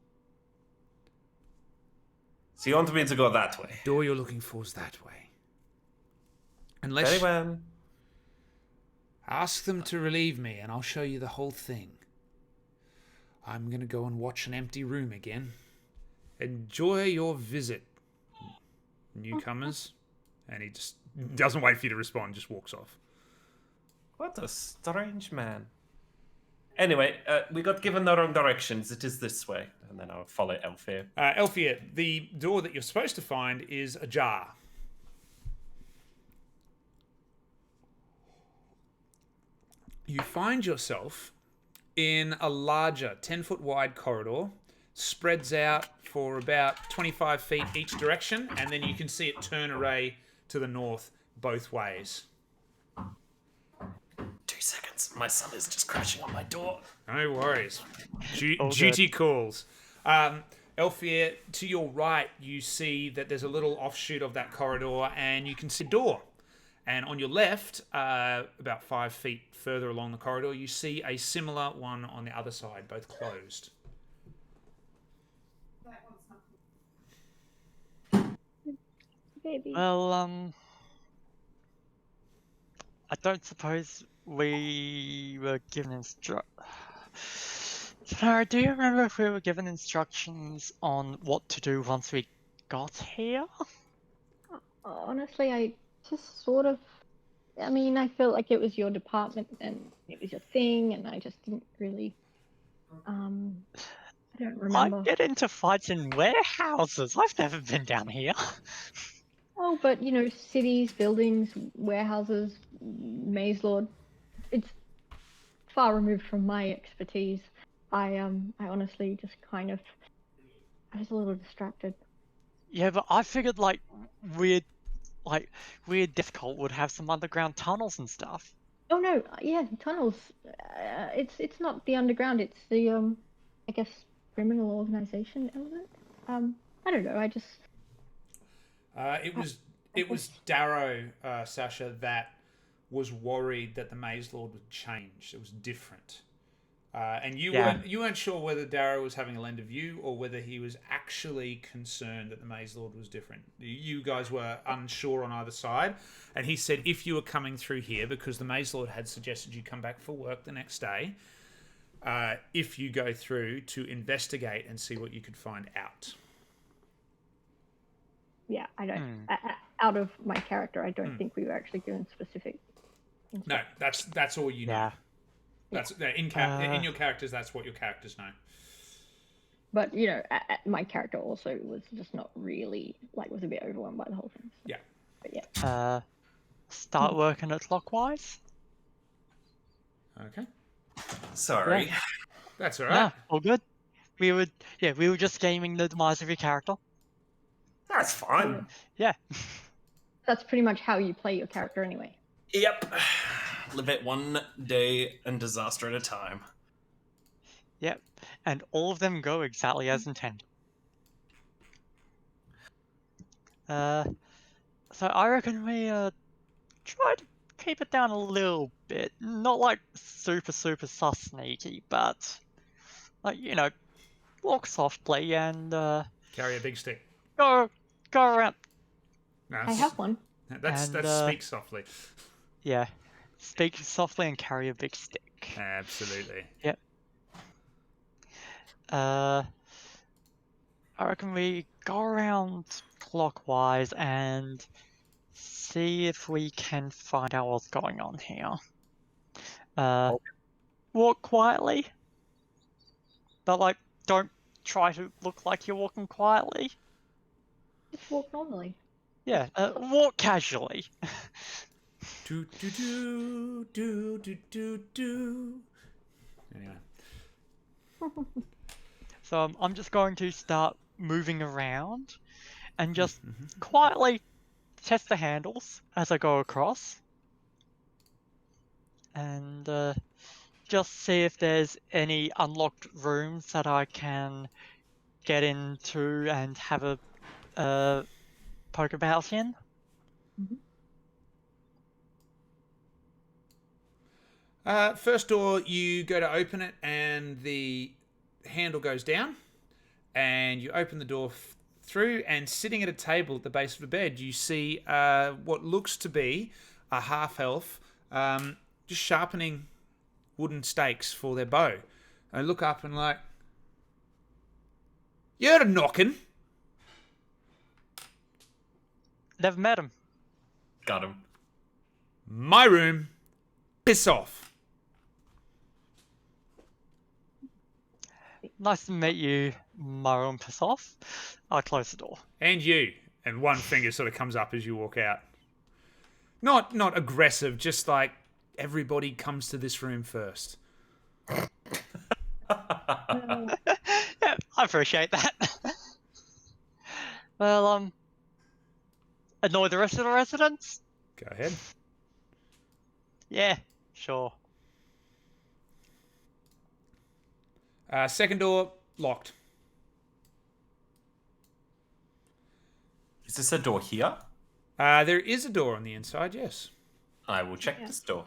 So you want me to go that way? Door you're looking for is that way. Unless Very well. ask them to relieve me, and I'll show you the whole thing. I'm gonna go and watch an empty room again. Enjoy your visit, newcomers. And he just doesn't wait for you to respond, just walks off. What a strange man. Anyway, we got given the wrong directions. It is this way. And then I'll follow Elfir. Elfia, the door that you're supposed to find is ajar. You find yourself in a larger 10-foot wide corridor, spreads out for about 25 feet each direction, and then you can see it turn array to the north both ways. 2 seconds. My son is just crashing on my door. No worries. All Duty calls. Elfir, to your right, you see that there's a little offshoot of that corridor, and you can see a door. And on your left, about 5 feet further along the corridor, you see a similar one on the other side, both closed. Baby. Well, I don't suppose we were given Sorry, do you remember if we were given instructions on what to do once we got here? Honestly, I just sort of. I mean, I felt like it was your department and it was your thing, and I just didn't really. I don't remember. I get into fights in warehouses. I've never been down here. Oh, but you know, cities, buildings, warehouses, maze lord. It's far removed from my expertise. I honestly just kind of. I was a little distracted. Yeah, but I figured weird difficult would have some underground tunnels and stuff. Oh no, yeah, tunnels. It's not the underground. It's the I guess criminal organization element. I don't know. I just. It was Darro, Sasha, that was worried that the Maze Lord would change. It was different. And you weren't sure whether Darrow was having a lend of you or whether he was actually concerned that the Maze Lord was different. You guys were unsure on either side, and he said if you were coming through here, because the Maze Lord had suggested you come back for work the next day, if you go through to investigate and see what you could find out. Yeah, I don't. Out of my character, I don't think we were actually given specific. No, that's all you know. Yeah. That's in your characters. That's what your characters know. But you know, my character also was just not really was a bit overwhelmed by the whole thing. So. Yeah. But yeah. Start working it clockwise. Okay, Sorry. that's all right. Yeah, all good. We were just gaming the demise of your character. That's fine. Yeah. That's pretty much how you play your character anyway. Yep. Live it one day and disaster at a time. Yep. And all of them go exactly as intended. So I reckon we try to keep it down a little bit. Not super sus sneaky, but walk softly and Carry a big stick. go around. No, I have one. That's And, speak softly. Yeah. Speak softly and carry a big stick. Absolutely. Yep. I reckon we go around clockwise and see if we can find out what's going on here. Walk quietly, but don't try to look like you're walking quietly. Just walk normally. Yeah, walk casually. Do do do do do do do. Anyway. So I'm just going to start moving around and just quietly test the handles as I go across. And just see if there's any unlocked rooms that I can get into and have a poke about in. First door, you go to open it, and the handle goes down, and you open the door through, and sitting at a table at the base of a bed, you see what looks to be a half-elf just sharpening wooden stakes for their bow. I look up and like, you're knocking. Never met him. Got him. My room. Piss off. Nice to meet you, Maroon. Piss off. I'll close the door. And you. And one finger sort of comes up as you walk out. Not aggressive, just like everybody comes to this room first. Yeah, I appreciate that. Well, annoy the rest of the residents? Go ahead. Yeah, sure. Second door, locked. Is this a door here? There is a door on the inside, yes. I will check this door.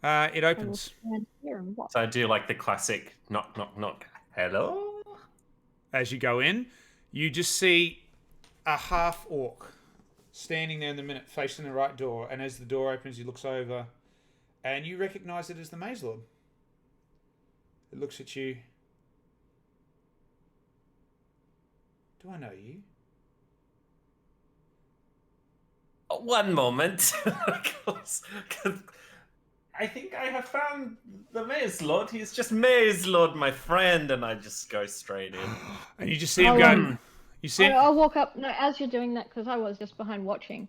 It opens. So I do like the classic knock, knock, knock. Hello? As you go in, you just see a half-orc standing there in the minute, facing the right door. And as the door opens, he looks over, and you recognise it as the Maze Lord. It looks at you. Do I know you? One moment. I think I have found the Maze Lord. He's just Maze Lord, my friend. And I just go straight in. And you just see him go. You see him? I'll walk up. No, as you're doing that, because I was just behind watching.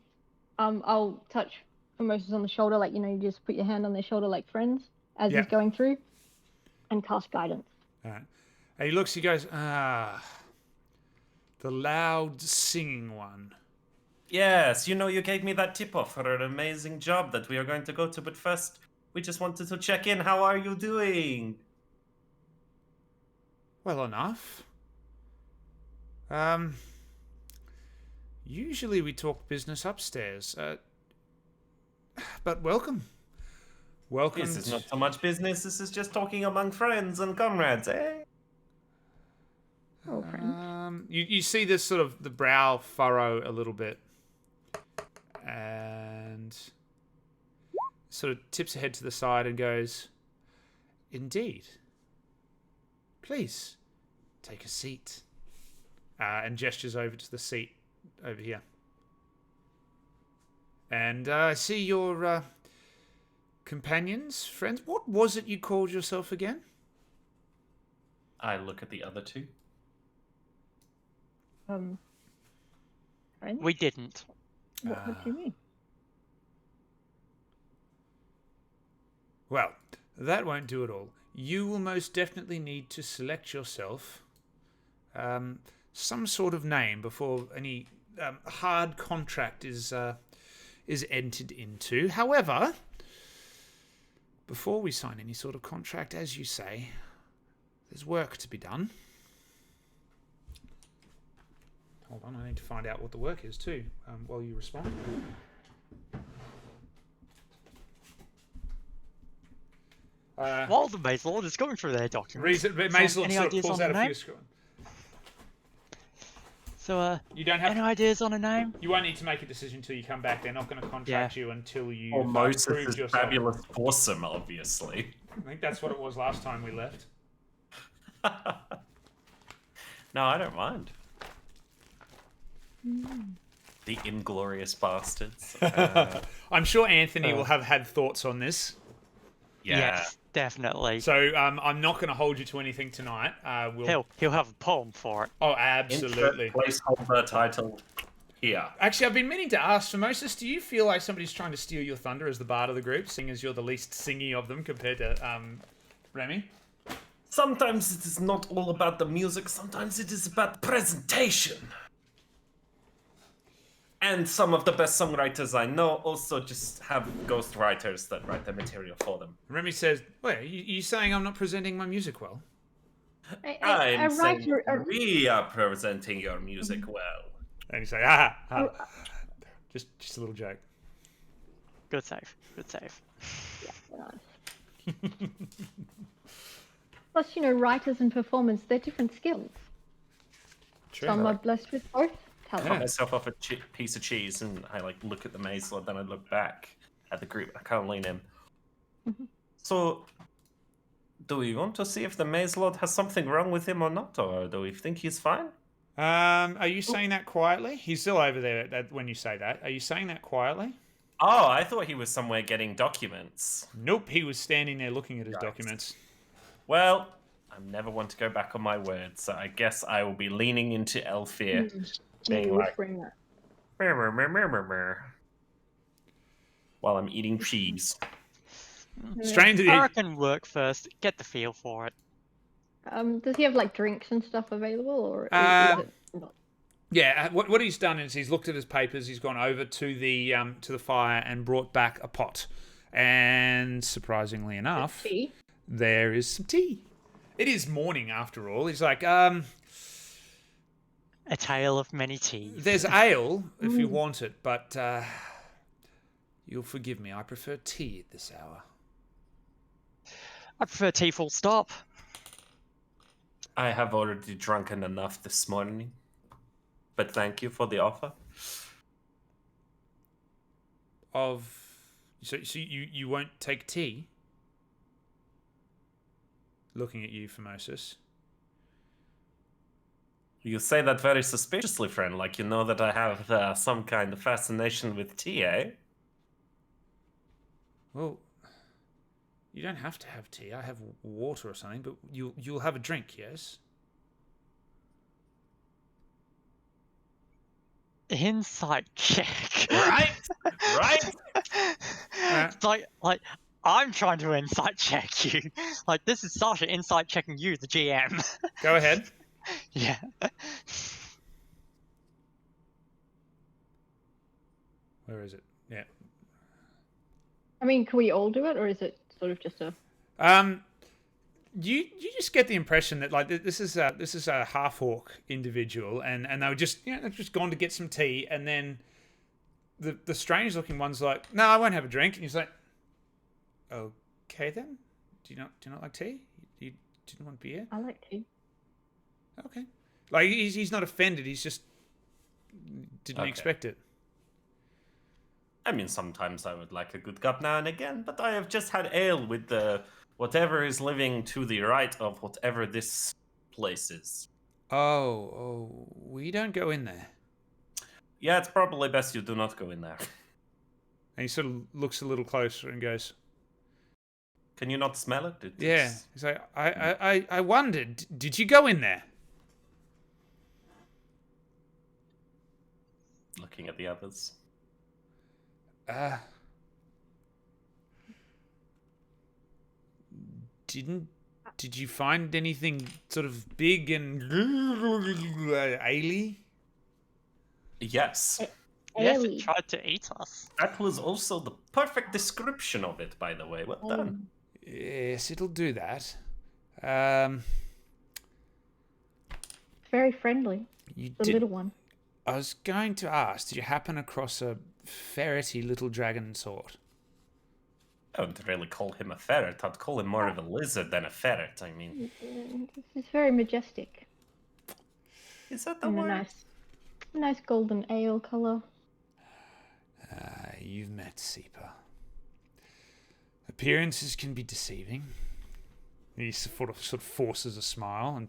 I'll touch Moses on the shoulder, like, you know, you just put your hand on their shoulder like friends as he's going through, and cast guidance. All right. And he looks. He goes, the loud singing one. Yes, you know, you gave me that tip-off for an amazing job that we are going to go to. But first, we just wanted to check in. How are you doing? Well enough. Usually we talk business upstairs. But welcome. Welcome. This is not so much business. This is just talking among friends and comrades, eh? Oh, friends. You see this sort of the brow furrow a little bit. And sort of tips her head to the side and goes, "Indeed. Please, take a seat." And gestures over to the seat over here. And I see your companions, friends. What was it you called yourself again? I look at the other two. Friends? We didn't. What do you mean? Well, that won't do at all. You will most definitely need to select yourself some sort of name before any hard contract is entered into. However, before we sign any sort of contract, as you say, there's work to be done. Hold on, I need to find out what the work is too, while you respond. While the Maze Lord is going through their documents. Maze Lord any sort of ideas pulls on out the a name? few screws. So, You don't have any ideas on a name? You won't need to make a decision until you come back. They're not going to contract you until you Or Moses proved is yourself. fabulous awesome, obviously. I think that's what it was last time we left. No, I don't mind. The inglorious bastards. I'm sure Anthony will have had thoughts on this. Yeah. Yes, definitely. So I'm not going to hold you to anything tonight. He'll have a poem for it. Oh, absolutely. Placeholder title. here. Actually, I've been meaning to ask, Moses, do you feel like somebody's trying to steal your thunder as the bard of the group, seeing as you're the least singy of them compared to Remy? Sometimes it is not all about the music, sometimes it is about the presentation. And some of the best songwriters I know also just have ghostwriters that write the material for them. Remy says, wait, you saying I'm not presenting my music well? I'm saying writer, we are presenting your music well. And you say, just a little joke. Good save. Good save. nice. Plus, writers and performers, they're different skills. True. Some are blessed with both I talents. cut myself off a piece of cheese and I look at the maze lord, then I look back at the group. I can't lean in. So, do we want to see if the maze lord has something wrong with him or not, or do we think he's fine? Are you saying that quietly? He's still over there when you say that. Are you saying that quietly? Oh, I thought he was somewhere getting documents. Nope, he was standing there looking at his documents. Well, I'm never one to go back on my word, so I guess I will be leaning into Elfir, being like, Whispering that. while I'm eating cheese. Strange that I he... reckon work first. Get the feel for it. Does he have like drinks and stuff available, or is it not? Yeah, what he's done is he's looked at his papers. He's gone over to the fire and brought back a pot, and surprisingly enough, Tea? there is some tea. It is morning after all. He's like, A tale of many teas. there's ale if you want it, but you'll forgive me. I prefer tea at this hour. I prefer tea full stop. I have already drunken enough this morning, but thank you for the offer. So you won't take tea? Looking at you, Formosus. You say that very suspiciously, friend, like you know that I have some kind of fascination with tea, eh? Well, you don't have to have tea. I have water or something, but you'll have a drink, yes? Insight check. Right? Right? It's like I'm trying to insight check you. Like this is Sasha insight checking you, the GM. Go ahead. Yeah. Where is it? Yeah. I mean, can we all do it, or is it sort of just a? You just get the impression that like this is a half orc individual, and they were just they've just gone to get some tea, and then the strange looking one's like, no, I won't have a drink, and he's like, okay then, do you not like tea? You didn't want beer? I like tea. Okay, like he's not offended. He's just didn't Okay. expect it. I mean, sometimes I would like a good cup now and again, but I have just had ale with the whatever is living to the right of whatever this place is. Oh, we don't go in there. Yeah, it's probably best you do not go in there. And he sort of looks a little closer and goes, Can you not smell it? yeah. He's like, I wondered, did you go in there? Looking at the others. Did you find anything sort of big and aley? Yes. Yes, Ellie. it tried to eat us. That was also the perfect description of it, by the way. Well done. Yes, it'll do that. Very friendly. You The did. little one. I was going to ask, did you happen across a ferrety little dragon sort? I wouldn't really call him a ferret. I'd call him more of a lizard than a ferret. I mean, This is very majestic. is that the And a word? nice golden ale color. You've met Seeper. Appearances can be deceiving. He sort of forces a smile and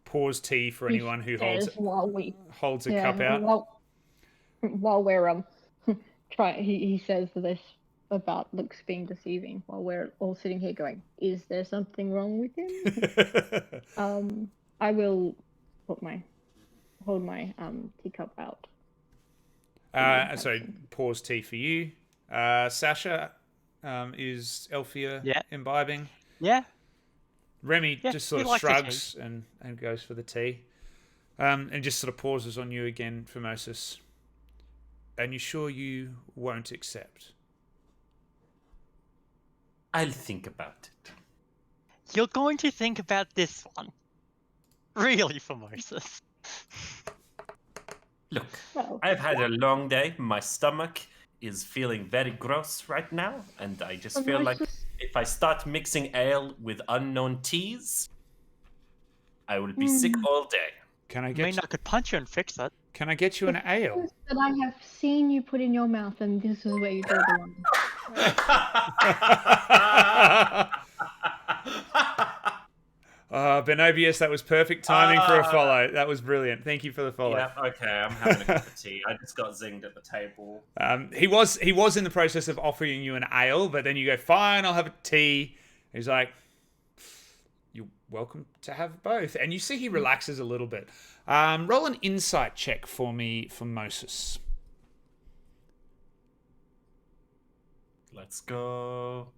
pours tea for anyone who holds a cup out. While we're he says this about looks being deceiving while we're all sitting here going, is there something wrong with him? I will hold my teacup out So pause tea for you. Sasha, is Elfia Yeah. imbibing? Yeah. Remy Yeah, just sort he of likes the tea. shrugs and goes for the tea. And just sort of pauses on you again, Formosus. And you sure you won't accept? I'll think about it. You're going to think about this one. Really, Formosus. Look, Well, I've had a long day. My stomach is feeling very gross right now, and I just feel like if I start mixing ale with unknown teas, I will be sick all day. Can I I get mean, I could punch you and fix it. Can I get you an ale? that I have seen you put in your mouth, and this is where you draw the line. Benobius, that was perfect timing for a follow. That was brilliant. Thank you for the follow. Yeah, okay, I'm having a cup of tea. I just got zinged at the table. He was in the process of offering you an ale, but then you go, fine, I'll have a tea. He's like, you're welcome to have both. And you see he relaxes a little bit. Roll an insight check for me, for Moses. Let's go.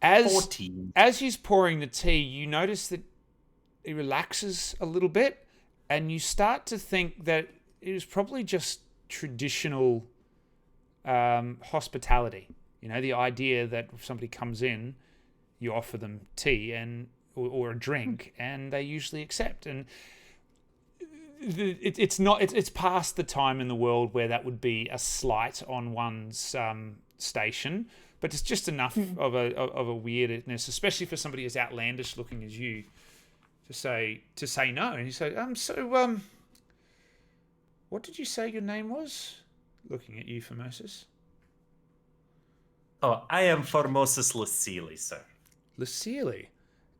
As 14. as he's pouring the tea, you notice that he relaxes a little bit, and you start to think that it was probably just traditional hospitality. You know, the idea that if somebody comes in, you offer them tea or a drink, and they usually accept. And it's past the time in the world where that would be a slight on one's station. But it's just enough of a weirdness, especially for somebody as outlandish looking as you, to say no. And you say, what did you say your name was? Looking at you, Formosus. Oh, I am Formosus Lucili, sir. Lucille,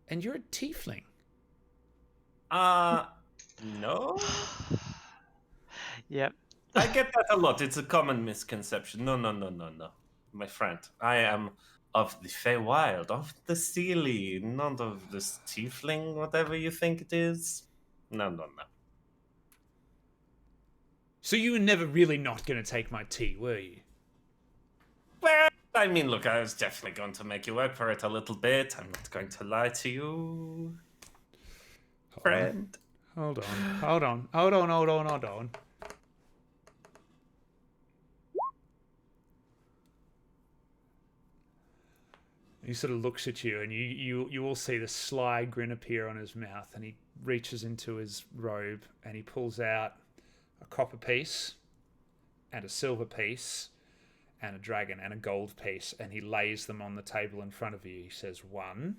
and you're a tiefling. No? Yep. I get that a lot. It's a common misconception. No. My friend, I am of the Feywild, of the Seelie, not of this tiefling, whatever you think it is. No. So you were never really not going to take my tea, were you? Well, I mean, look, I was definitely going to make you work for it a little bit. I'm not going to lie to you, friend. Hold on. He sort of looks at you, and you all see the sly grin appear on his mouth, and he reaches into his robe and he pulls out a copper piece and a silver piece and a dragon and a gold piece, and he lays them on the table in front of you. He says, 1,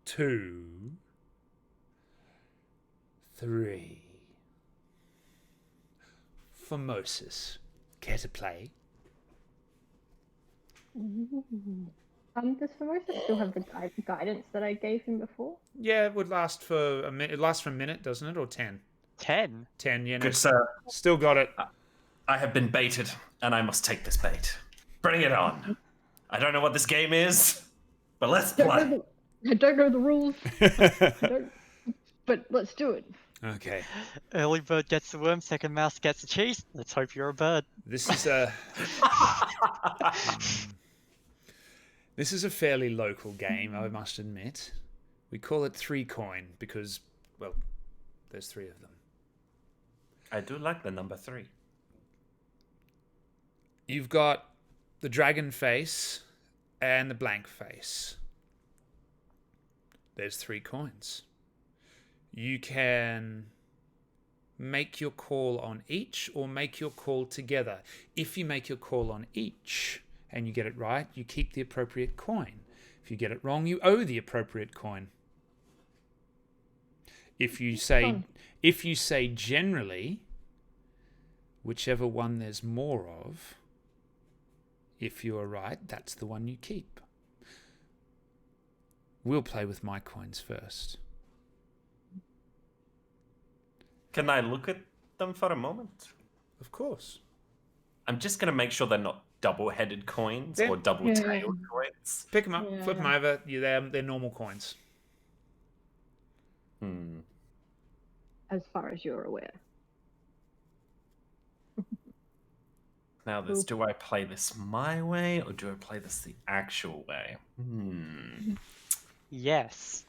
2, 3. Formosus, care to play? Does Formosus still have the guidance that I gave him before? Yeah, it would last for a minute. It lasts for a minute, doesn't it? Or 10? 10? 10, yeah. No, Good sir, still got it. I have been baited, and I must take this bait. Bring it on. I don't know what this game is, but let's play. I don't know the rules, but let's do it. Okay. Early bird gets the worm, second mouse gets the cheese. Let's hope you're a bird. This is a this is a fairly local game, I must admit. We call it 3 coin because, well, there's 3 of them. I do like the number 3. You've got the dragon face and the blank face. There's 3 coins. You can make your call on each or make your call together. If you make your call on each and you get it right, you keep the appropriate coin. If you get it wrong, you owe the appropriate coin. If you say generally, whichever one there's more of, if you are right, that's the one you keep. We'll play with my coins first. Can I look at them for a moment? Of course. I'm just going to make sure they're not double-headed coins Yeah. or double-tailed coins. Pick them up, flip them Yeah. over. They're normal coins. Hmm. As far as you're aware. Now this, do I play this my way or do I play this the actual way? Yes.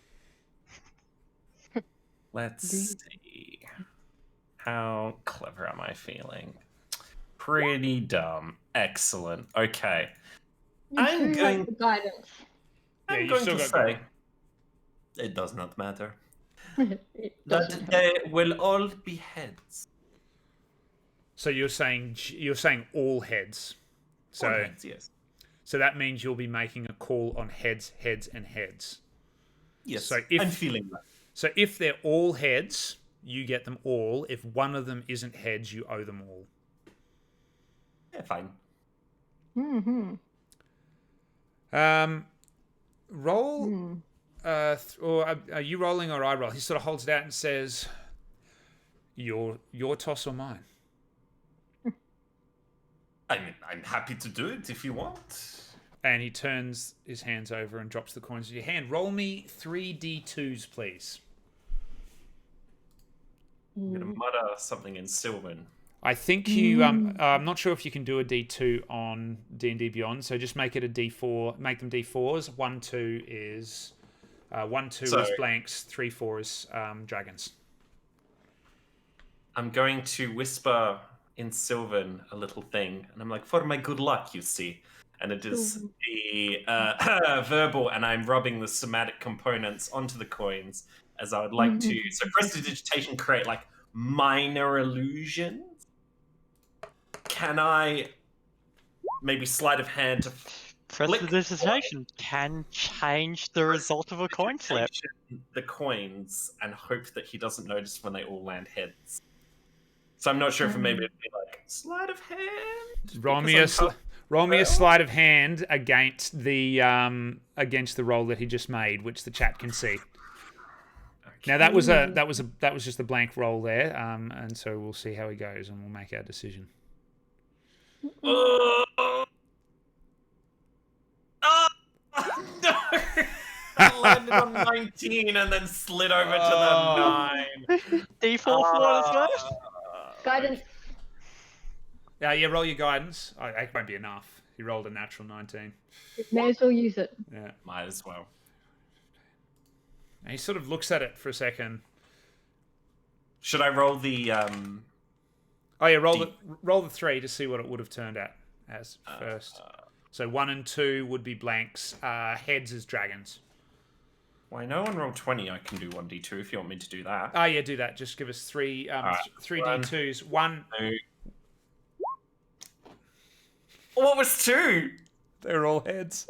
Let's see. How clever am I feeling? Pretty dumb. Excellent. Okay. I'm do going- like the guidance. Yeah, I'm you going still to got say going. it does not matter. It doesn't That they will all be heads. So you're saying all heads. So All heads, yes. so that means you'll be making a call on heads, heads, and heads. Yes. So if- I'm feeling that. So if they're all heads, you get them all. If one of them isn't heads, you owe them all. Yeah, fine. Mm-hmm. Roll. Or are you rolling or I roll? He sort of holds it out and says, "Your toss or mine." I mean, I'm happy to do it if you want. And he turns his hands over and drops the coins in your hand. Roll me 3d2s, please. I'm gonna mutter something in Sylvan. I think you. I'm not sure if you can do a d2 on D&D Beyond. So just make it a d4. Make them d4s. 1, 2 is 1, 2 is blanks. 3, 4 is dragons. I'm going to whisper in Sylvan a little thing, and I'm like, for my good luck, you see. And it is the verbal, and I'm rubbing the somatic components onto the coins as I would like to. So prestidigitation create like minor illusions. Can I maybe sleight of hand to Prestidigitation can change the result of a coin flip. the coins and hope that he doesn't notice when they all land heads? So I'm not sure if maybe it'd be like sleight of hand. Roll me a sleight of hand against the roll that he just made, which the chat can see. Now that was just a blank roll there, and so we'll see how he goes, and we'll make our decision. No! I landed on 19 and then slid over to the 9. D4 for as well. Guidance. Yeah, roll your guidance. Oh, that won't be enough. He rolled a natural 19. May as well use it. Yeah. Might as well. And he sort of looks at it for a second. Should I roll the Oh yeah, roll the 3 to see what it would have turned out as first. So 1 and 2 would be blanks. Heads is dragons. Why no one rolled 20? I can do 1d2 if you want me to do that. Oh yeah, do that. Just give us 3 d2s. 1. 2. What was 2? They're all heads.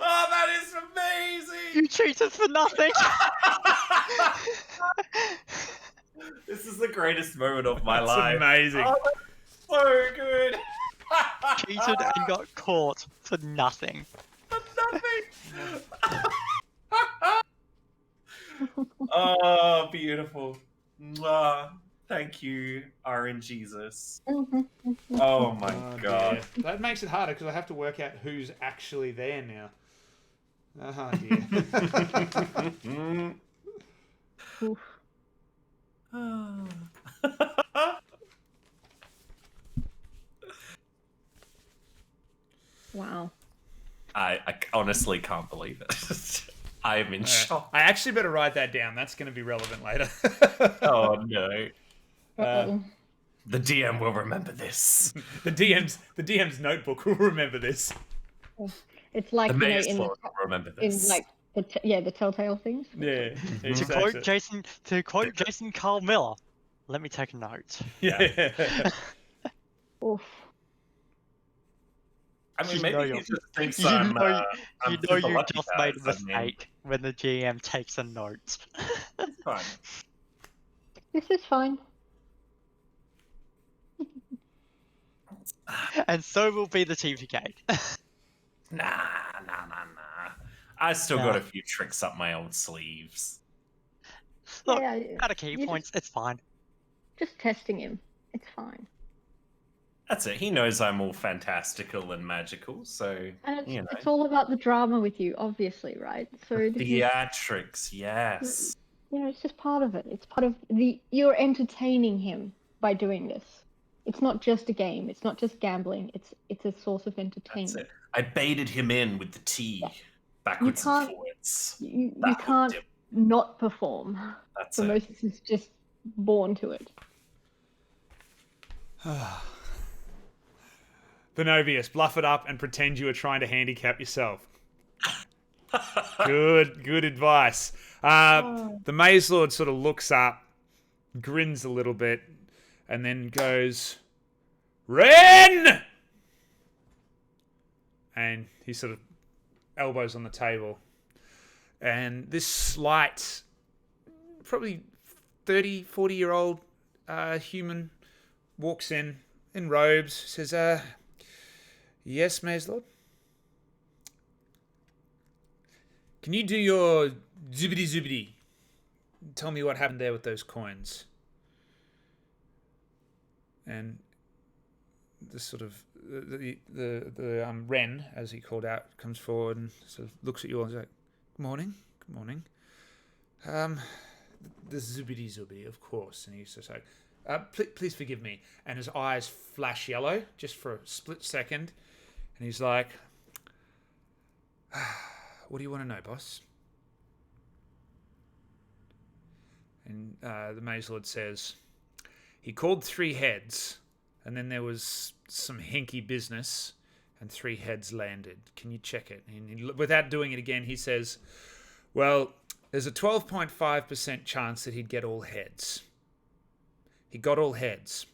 Oh, that is amazing! You cheated for nothing. This is the greatest moment of my That's life. amazing. Oh, that's so good. Cheated and got caught for nothing. Nothing. Oh, beautiful. Mwah. Thank you, RNGesus. Oh my god. Dear. That makes it harder because I have to work out who's actually there now. Oh dear. Oof. Wow. I honestly can't believe it. I'm in shock. I actually better write that down. That's going to be relevant later. Oh no. Uh-oh. The DM will remember this. The DM's notebook will remember this. It's like The you know, mayor's in floor will remember in this. like the telltale things. Yeah. To quote Jason Carl Miller, let me take a note. Yeah. Oof. I mean, You maybe know he you're- just thinks You I'm, know, I'm you super lucky just guys. made a I mean, mistake when the GM takes a note. it's fine. This is fine. And so will be the TPK. Nah. I still got Nah. a few tricks up my old sleeves. Look, Yeah, out of key you points, it's fine. just testing him. It's fine. That's it. He knows I'm all fantastical and magical, so And it's, you know. it's all about the drama with you, obviously, right? So this is, Theatrics, yes. you know, it's just part of it. It's part of you're entertaining him by doing this. It's not just a game. It's not just gambling. It's a source of That's entertainment. it. I baited him in with the tea, Yeah. backwards and can't- forwards. You That can't hooked him. not perform. That's For it. most, is just born to it. Venovius, bluff it up and pretend you are trying to handicap yourself. Good advice. The Maze Lord sort of looks up, grins a little bit, and then goes, Ren! And he sort of elbows on the table. And this slight, probably 30, 40-year-old human walks in robes, says, yes, Maze Lord? Can you do your zoobity-zoobity? Tell me what happened there with those coins. And the sort of the Ren, as he called out, comes forward and sort of looks at you all and is like, good morning. The zoobity-zoobity, of course. And he's just like, please forgive me. And his eyes flash yellow just for a split second. And he's like, what do you want to know, boss? And the Maze Lord says, he called 3 heads, and then there was some hinky business, and 3 heads landed. Can you check it? And without doing it again, he says, well, there's a 12.5% chance that he'd get all heads. He got all heads.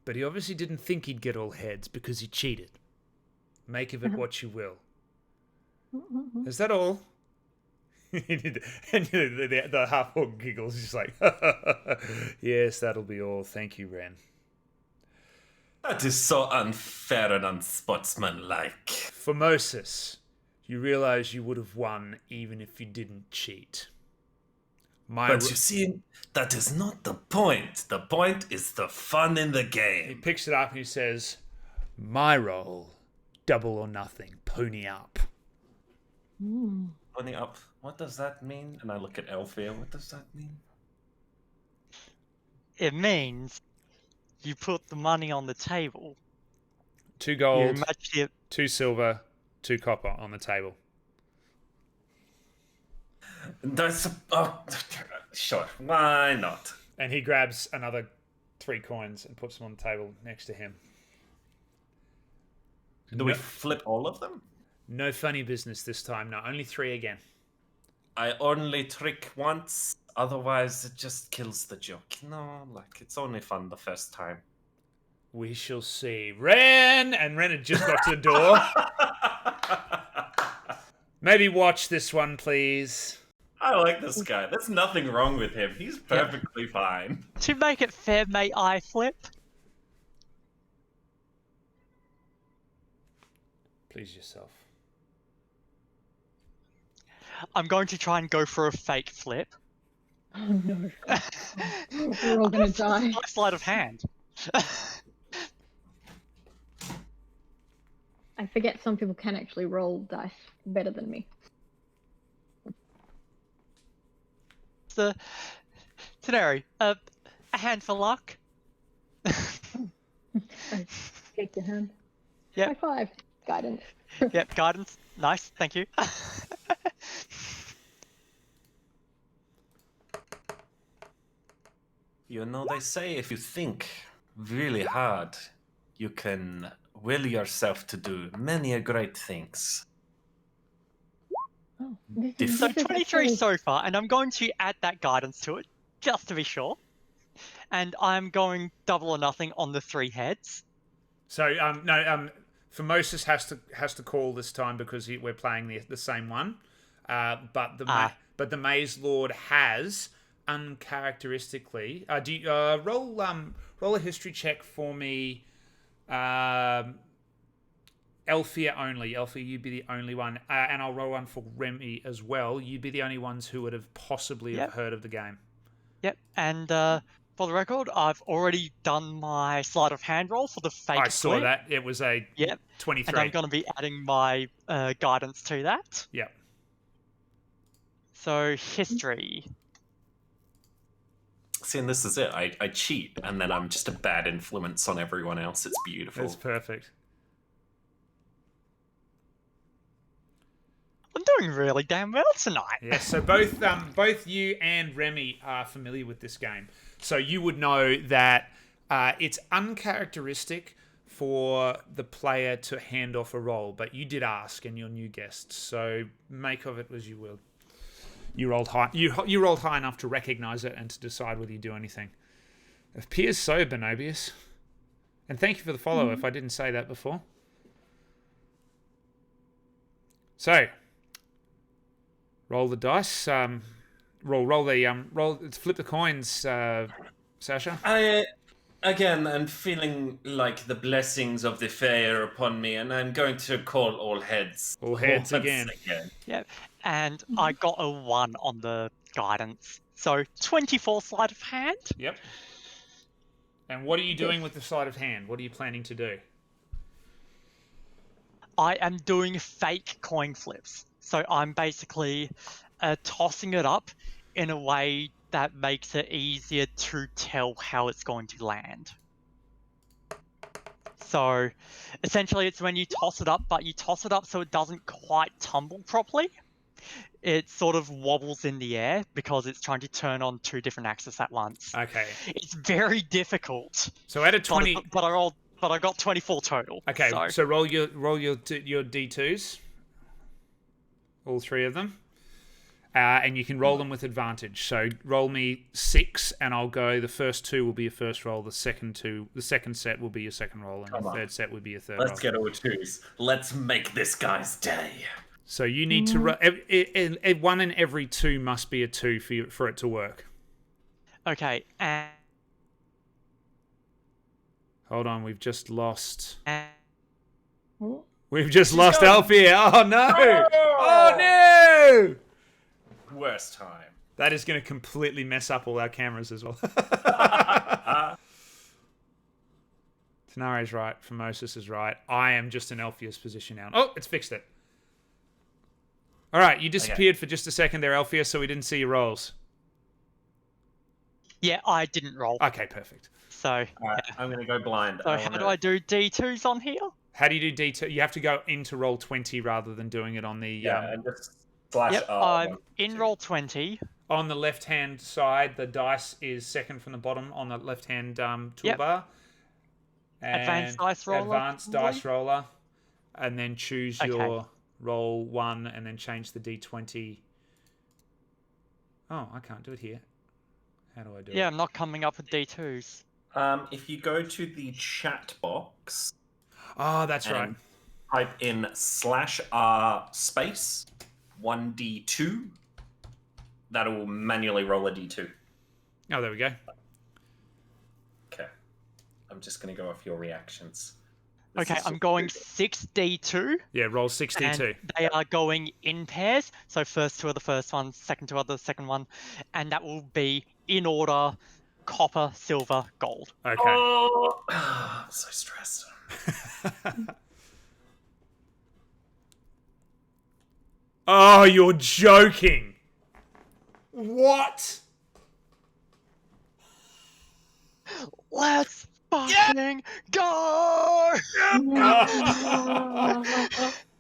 But he obviously didn't think he'd get all heads because he cheated. Make of it what you will. Is that all? And the half-orc giggles, just like, yes, that'll be all. Thank you, Ren. That is so unfair and unsportsmanlike. Formosus, you realize you would have won even if you didn't cheat. But you see, that is not the point. The point is the fun in the He game. picks it up and he says, my role, double or nothing, pony up. Pony up. What does that mean? And I look at Elfia. What does that mean? It means you put the money on the table. 2 You gold, match it. 2 silver, 2 copper on the table. That's sure. Why not? And he grabs another 3 coins and puts them on the table next to him. Do we flip all of them? No funny business this time. No, only 3 again. I only trick once. Otherwise, it just kills the joke. No, like it's only fun the first time. We shall see. Ren! And Ren had just got to the door. Maybe watch this one, please. I like this guy. There's nothing wrong with him. He's perfectly fine. To make it fair, may I flip? Please yourself. I'm going to try and go for a fake flip. Oh no. We're all gonna die. Nice sleight of hand. I forget some people can actually roll dice better than me. So, Teneri, a hand for luck. Take your hand. Yep. High 5. Guidance. Yep, guidance. Nice, thank you. You know, they say if you think really hard, you can will yourself to do many a great things. Oh, So this is 23 actually- so far, and I'm going to add that guidance to it, just to be sure. And I'm going double or nothing on the 3 heads. So, Formosus has to call this time because we're playing the same one. But the Maze Lord has uncharacteristically. Do you, roll a history check for me. Elfia only. Elfia, you'd be the only one, and I'll roll one for Remy as well. You'd be the only ones who would have possibly have heard of the game. Yep, and for the record, I've already done my sleight of hand roll for the fake I saw flip. that. It was a 23. And I'm going to be adding my guidance to that. Yep. So, history. See, and this is it. I cheat, and then I'm just a bad influence on everyone else. It's beautiful. That's perfect. I'm doing really damn well tonight. Yeah, so both you and Remy are familiar with this game. So you would know that it's uncharacteristic for the player to hand off a roll, but you did ask, and you're new guests, so make of it as you will. You rolled high. You rolled high enough to recognize it and to decide whether you do anything. It appears so, Benobius. And thank you for the follow. If I didn't say that before. So, roll the dice. Flip the coins, Sasha. I'm feeling like the blessings of the fae are upon me, and I'm going to call all heads. All heads Once again. Yep. And I got a 1 on the guidance. So 24 sleight of hand. Yep. And what are you doing with the sleight of hand? What are you planning to do? I am doing fake coin flips. So I'm basically tossing it up in a way that makes it easier to tell how it's going to land. So essentially it's when you toss it up, but you toss it up so it doesn't quite tumble properly. It sort of wobbles in the air because it's trying to turn on 2 different axes at once. Okay. It's very difficult. So at a 20, but I got 24 total. okay. So, So roll your d2s, all 3 of them, and you can roll them with advantage. So roll me 6, and I'll go. The first 2 will be your first roll. The second set will be your second roll, and the third set would be your third roll. Let's get all 2s. Let's make this guy's day. So you need to one in every 2 must be a 2 for it to work. okay, and Hold on, we've just lost. Oh, We've just lost Alfie. Oh no! Oh no! Worst time. That is going to completely mess up all our cameras as well. Tenare's right. Formosus is right. I am just in Alpheus position now. Oh, it's fixed it. All right, you disappeared for just a second there, Alpheus, so we didn't see your rolls. yeah, I didn't roll. Okay, perfect. So, Alright, I'm going to go blind. so how do I do D2s on here? How do you do D2? You have to go into roll 20 rather than doing it on the... Yeah, and just slash Yep, R. I'm in roll 20. On the left-hand side, the dice is second from the bottom on the left-hand toolbar. And Advanced dice roller, Advanced probably? dice roller. And then choose Okay. your roll 1 and then change the D20. Oh, I can't do it here. How do I do it? Yeah, I'm not coming up with D2s. If you go to the chat box Oh, that's right. and type in /R space 1D2, that will manually roll a D2. Oh, there we go. Okay. I'm just going to go off your reactions. This Okay, is I'm just going good. 6D2. Yeah, roll 62. And they are going in pairs. So first 2 are the first one, second 2 are the second one. And that will be in order: copper, silver, gold. Okay. Oh, I'm so stressed. Oh, you're joking. What? Let's fucking go!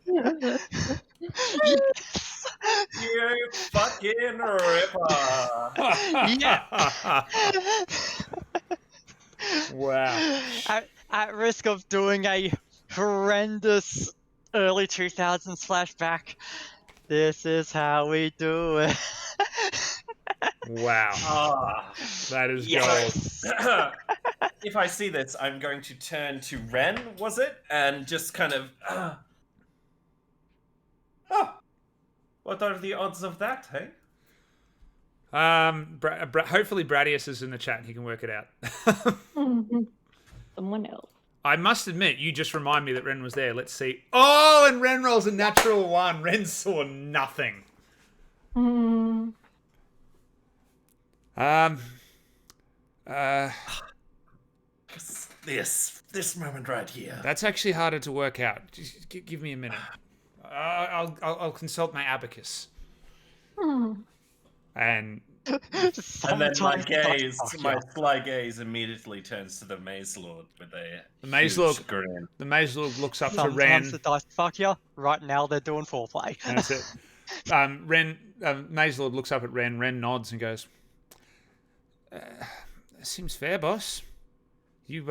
Yes! You fucking ripper. Yeah. Wow. At risk of doing a horrendous early 2000s flashback, this is how we do it. Wow. Ah. That is gold. Yes. If I see this, I'm going to turn to Ren, was it? And just kind of... Oh, what are the odds of that, hey? Hopefully Bradius is in the chat and he can work it out. Someone else. I must admit, you just remind me that Ren was there. Let's see. Oh, and Ren rolls a natural 1. Ren saw nothing. This moment right here. That's actually harder to work out. Just give me a minute. I'll consult my abacus. And And then my Sometimes gaze, fuck my yeah. sly gaze immediately turns to the Maze Lord with a The Maze huge Lord- grin. The Maze Lord looks up to Sometimes Ren. the dice fuck you. Right now they're doing foreplay. That's it. Maze Lord looks up at Ren. Ren nods and goes, "Seems fair, boss. You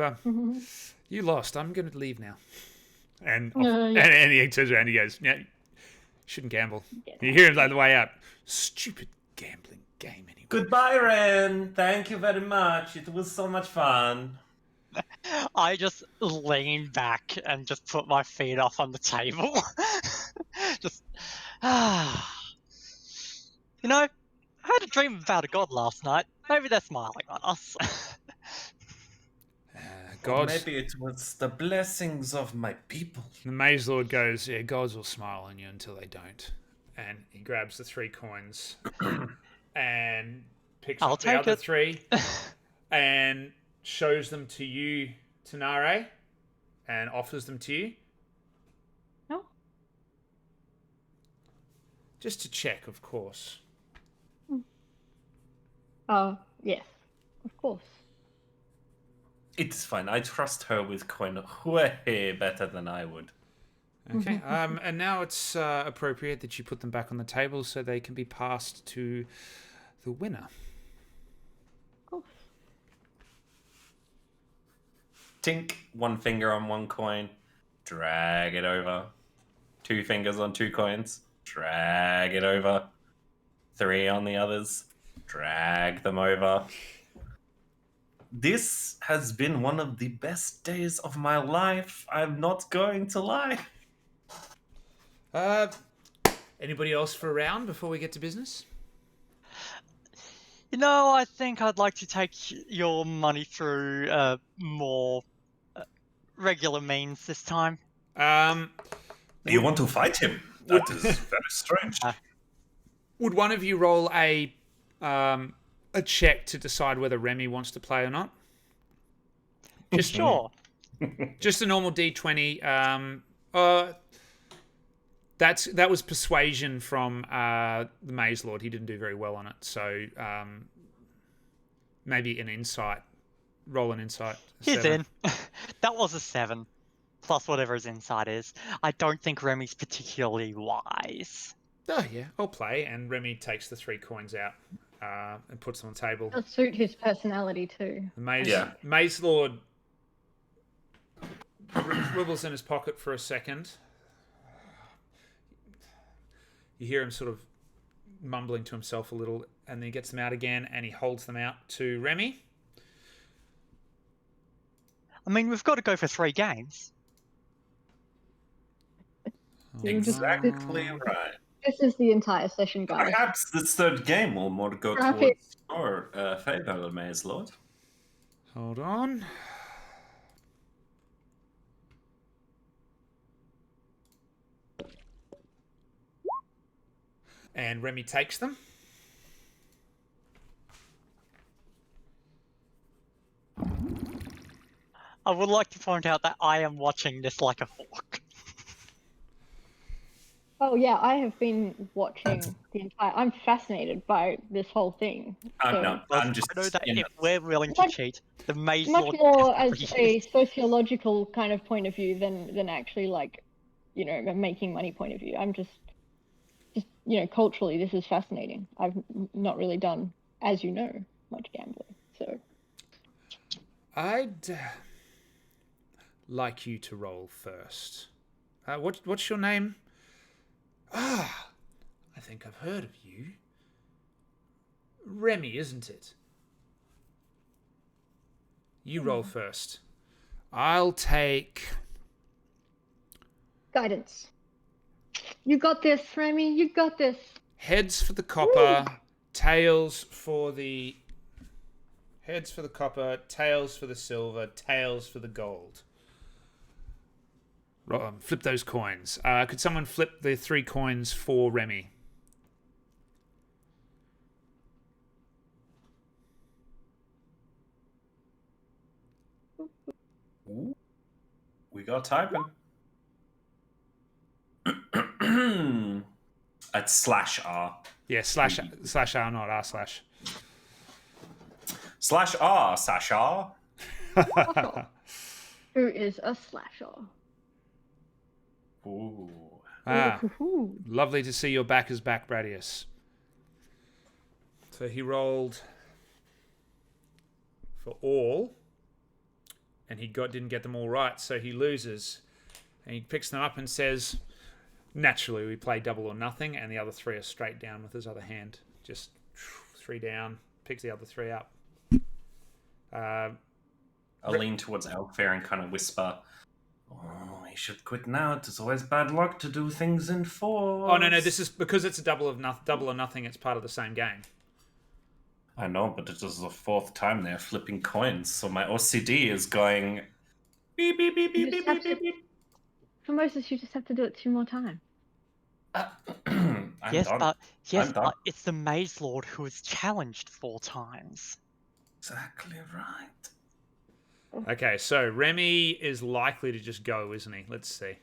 lost. I'm going to leave now." And Yeah. and he turns around and he goes, "Yeah, shouldn't gamble." Yeah. You hear him on the way out. Stupid gambling game anyway. Goodbye, Ren. Thank you very much. It was so much fun. I just lean back and just put my feet up on the table. Just, you know, I had a dream about a god last night. Maybe they're smiling on us. Or Gods. maybe it was the blessings of my people. The Maze Lord goes, "Yeah, gods will smile on you until they don't." And he grabs the 3 coins and picks I'll up the take other it. 3 and shows them to you, Tanare, and offers them to you. No? Just to check, of course. Yes, of course. It's fine. I trust her with coin way better than I would. Okay. And now it's appropriate that you put them back on the table so they can be passed to the winner. Of course. Tink, 1 finger on 1 coin, drag it over. 2 fingers on 2 coins, drag it over. 3 on the others, drag them over. This has been one of the best days of my life. I'm not going to lie. Anybody else for a round before we get to business? You know, I think I'd like to take your money through more regular means this time. You want to fight him? That is very strange. Would one of you roll a check to decide whether Remy wants to play or not? Just Sure. Just a normal D20. That was persuasion from the Maze Lord. He didn't do very well on it, so maybe an insight. Roll an insight. He's 7. in. That was a 7. Plus whatever his insight is. I don't think Remy's particularly wise. Oh yeah, I'll play. And Remy takes the 3 coins out and puts them on the table. Does suit his personality too. The Maze, Yeah. Maze Lord wibbles in his pocket for a second. You hear him sort of mumbling to himself a little, and then he gets them out again, and he holds them out to Remy. I mean, we've got to go for 3 games. Exactly right. This is the entire session, guys. Perhaps this 3rd game will more go Traffic. towards your favor, Maze Lord. Hold on. And Remy takes them. I would like to point out that I am watching this like a hawk. Oh yeah, I have been watching the entire. I'm fascinated by this whole thing. I'm not. I'm just. I know that you know, if we're willing to cheat, the Maze Much Lord more as definitely a is. sociological kind of point of view than actually like, a making money point of view. I'm just culturally this is fascinating. I've not really done, as you know, much gambling. So I'd like you to roll first. What's your name? I think I've heard of you. Remy, isn't it? You roll first. I'll take guidance. You got this, Remy. You got this. heads for the copper, tails for the copper, tails for the silver, tails for the gold. Flip those coins. Could someone flip the 3 coins for Remy? Ooh, we got typing. At /R. Yeah, slash R, not R slash. Slash R, Sasha. Who is a slasher? Ooh. Ooh. Lovely to see your back is back, Bradius. So he rolled for all, and he didn't get them all right, so he loses. And he picks them up and says, naturally, we play double or nothing, and the other 3 are straight down with his other hand. Just 3 down, picks the other 3 up. I'll lean towards Elkfair and kind of whisper, "Oh, he should quit now. It's always bad luck to do things in fours." Oh, no, this is because it's a double or nothing, it's part of the same game. I know, but it is the 4th time they're flipping coins, so my OCD is going beep, beep, beep, beep, beep, beep, beep, beep. For Moses, you just have to do it 2 more times. I'm yes, done. but I'm done. it's the Maze Lord who is challenged 4 times. Exactly right. Okay, so Remy is likely to just go, isn't he? Let's see.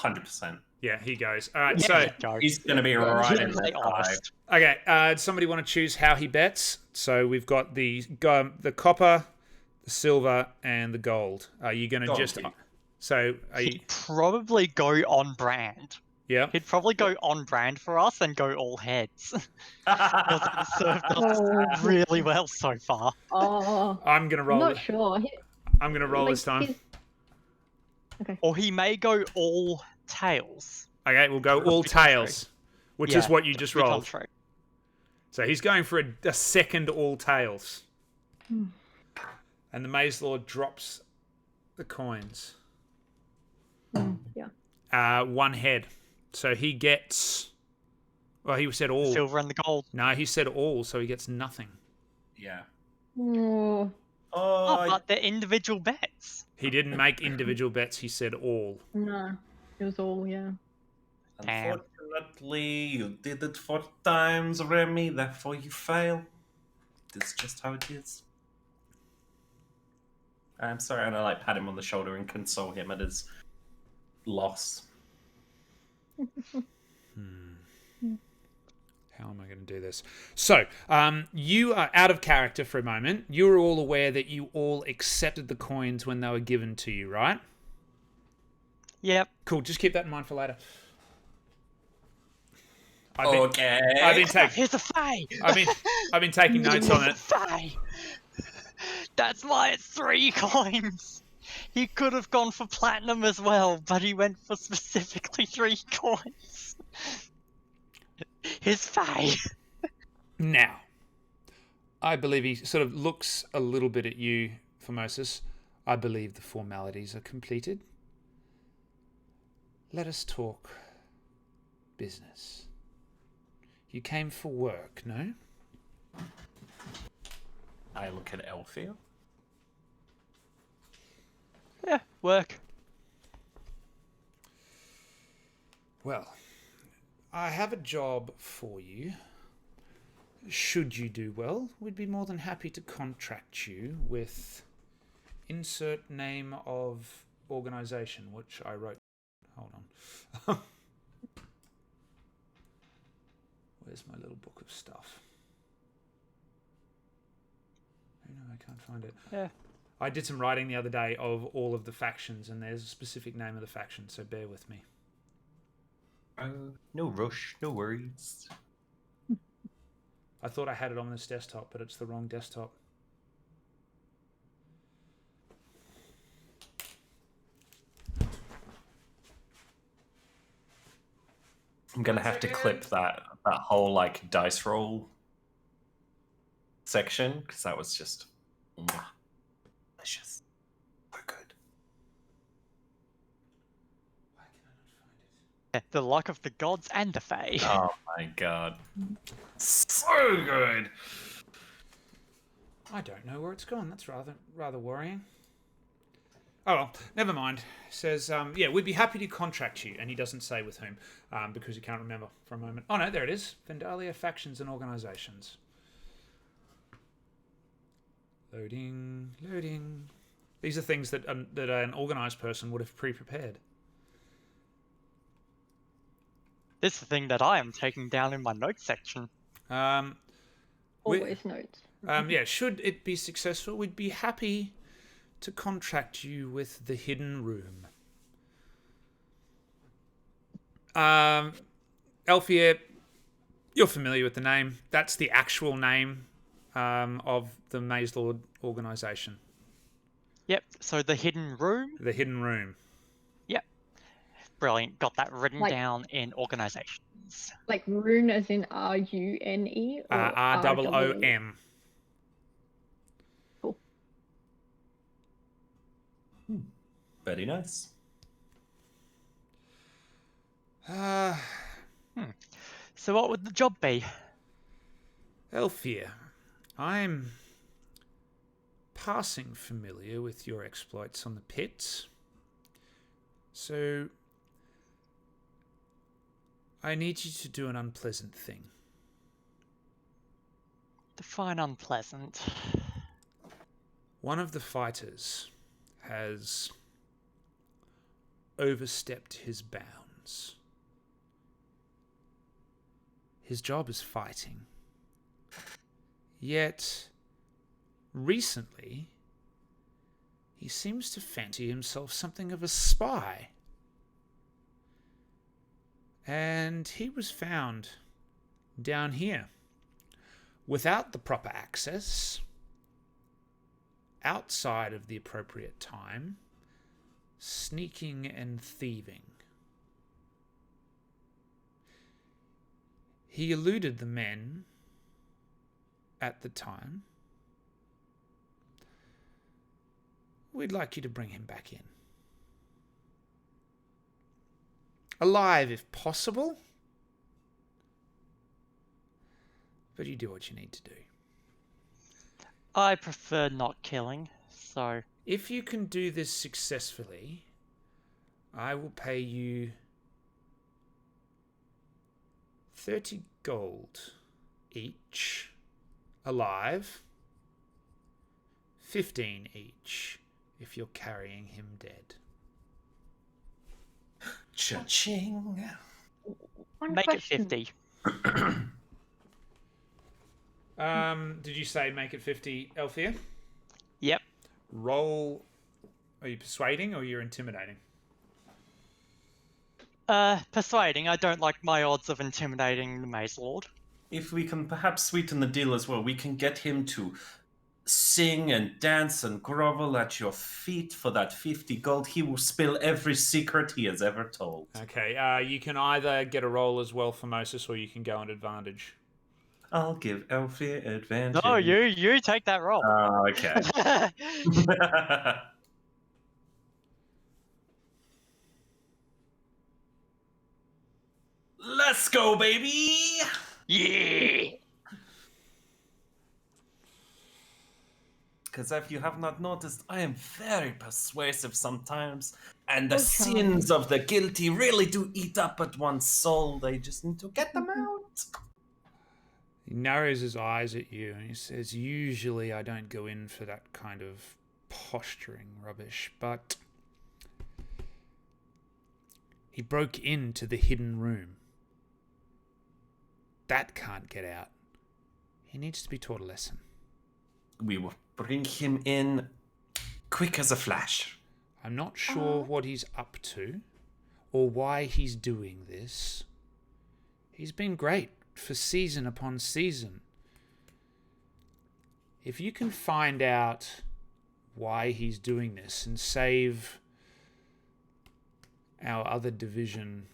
100%. Yeah, he goes. All right, Yeah, so go. He's going to be right in the eye. honest. okay. Does somebody want to choose how he bets? So we've got the copper, the silver, and the gold. Are you going to Gold, just? yeah. So are you? He'd probably go on brand. Yeah. He'd probably go on brand for us and go all heads. Because it served us really well so far. Oh, I'm gonna I'm roll. not sure. I'm gonna roll this time. Okay. Or he may go all tails. Okay, we'll go all Be contrary. tails, which is what you just be rolled. contrary. So he's going for a second all tails. Hmm. And the Maze Lord drops the coins. Yeah. 1 head. So he gets. Well, he said all. Silver and the gold. No, he said all, so he gets nothing. Yeah. Oh. Oh, but they're individual bets. He didn't make individual bets, he said all. No. It was all, yeah. Damn. Unfortunately, you did it 4 times, Remy, therefore you fail. That's just how it is. I'm sorry, and I pat him on the shoulder and console him at his loss. How am I going to do this? So, you are out of character for a moment. You were all aware that you all accepted the coins when they were given to you, right? Yep. Cool, just keep that in mind for later. Okay. I've been taking Here's a Fae! I've been taking notes on it. Fae! That's why it's 3 coins! He could have gone for platinum as well, but he went for specifically 3 coins. His Fae! Now, I believe he sort of looks a little bit at you, Formosus. I believe the formalities are completed. Let us talk business. You came for work, no? I look at Elfia. Yeah, work. Well, I have a job for you. Should you do well, we'd be more than happy to contract you with insert name of organization, which I wrote. Hold on. Where's my little book of stuff? Oh no, I can't find it. Yeah. I did some writing the other day of all of the factions, and there's a specific name of the faction, so bear with me. No rush, no worries. I thought I had it on this desktop, but it's the wrong desktop. I'm gonna have to clip that whole like dice roll section because that was just delicious. So good. Why can I not find it? The luck of the gods and the Fae. Oh my god, so good. I don't know where it's gone. That's rather worrying. Oh well, never mind. Says, yeah, we'd be happy to contract you, and he doesn't say with whom, because he can't remember for a moment. Oh no, there it is. Vendalia factions and organizations. Loading, loading. These are things that an organized person would have pre-prepared. This is the thing that I am taking down in my notes section. We- Always notes. Yeah, should it be successful, we'd be happy to contract you with the hidden room. Elfia, you're familiar with the name. That's the actual name of the Maze Lord organization. Yep. So the hidden room. The hidden room. Yep. Brilliant. Got that written Like- down in organizations. Like rune as in RUNE or ROOM. Cool. Very nice. So what would the job be? Elfia, I'm passing familiar with your exploits on the pits. So I need you to do an unpleasant thing. Define unpleasant. One of the fighters has overstepped his bounds. His job is fighting. Yet, recently, he seems to fancy himself something of a spy. And he was found down here, without the proper access, outside of the appropriate time, sneaking and thieving. He eluded the men at the time. We'd like you to bring him back in. Alive, if possible. But you do what you need to do. I prefer not killing, so If you can do this successfully, I will pay you 30 gold each, alive, 15 each if you're carrying him dead. Cha-ching. One make question. it 50. Did you say make it 50, Elfia? Yep. Roll. Are you persuading or you're intimidating? Persuading. I don't like my odds of intimidating the Maze Lord. If we can perhaps sweeten the deal as well, we can get him to sing and dance and grovel at your feet for that 50 gold. He will spill every secret he has ever told. Okay, you can either get a roll as well for Moses or you can go on advantage. I'll give Elfie advantage. No, you take that roll. Oh, okay. Let's go, baby! Yeah. Because if you have not noticed, I am very persuasive sometimes, and the Oh, Charlie. sins of the guilty really do eat up at one's soul. They just need to get them out. He narrows his eyes at you and he says, usually I don't go in for that kind of posturing rubbish, but he broke into the hidden room. That can't get out. He needs to be taught a lesson. We will bring him in quick as a flash. I'm not sure what he's up to or why he's doing this. He's been great for season upon season. If you can find out why he's doing this and save our other division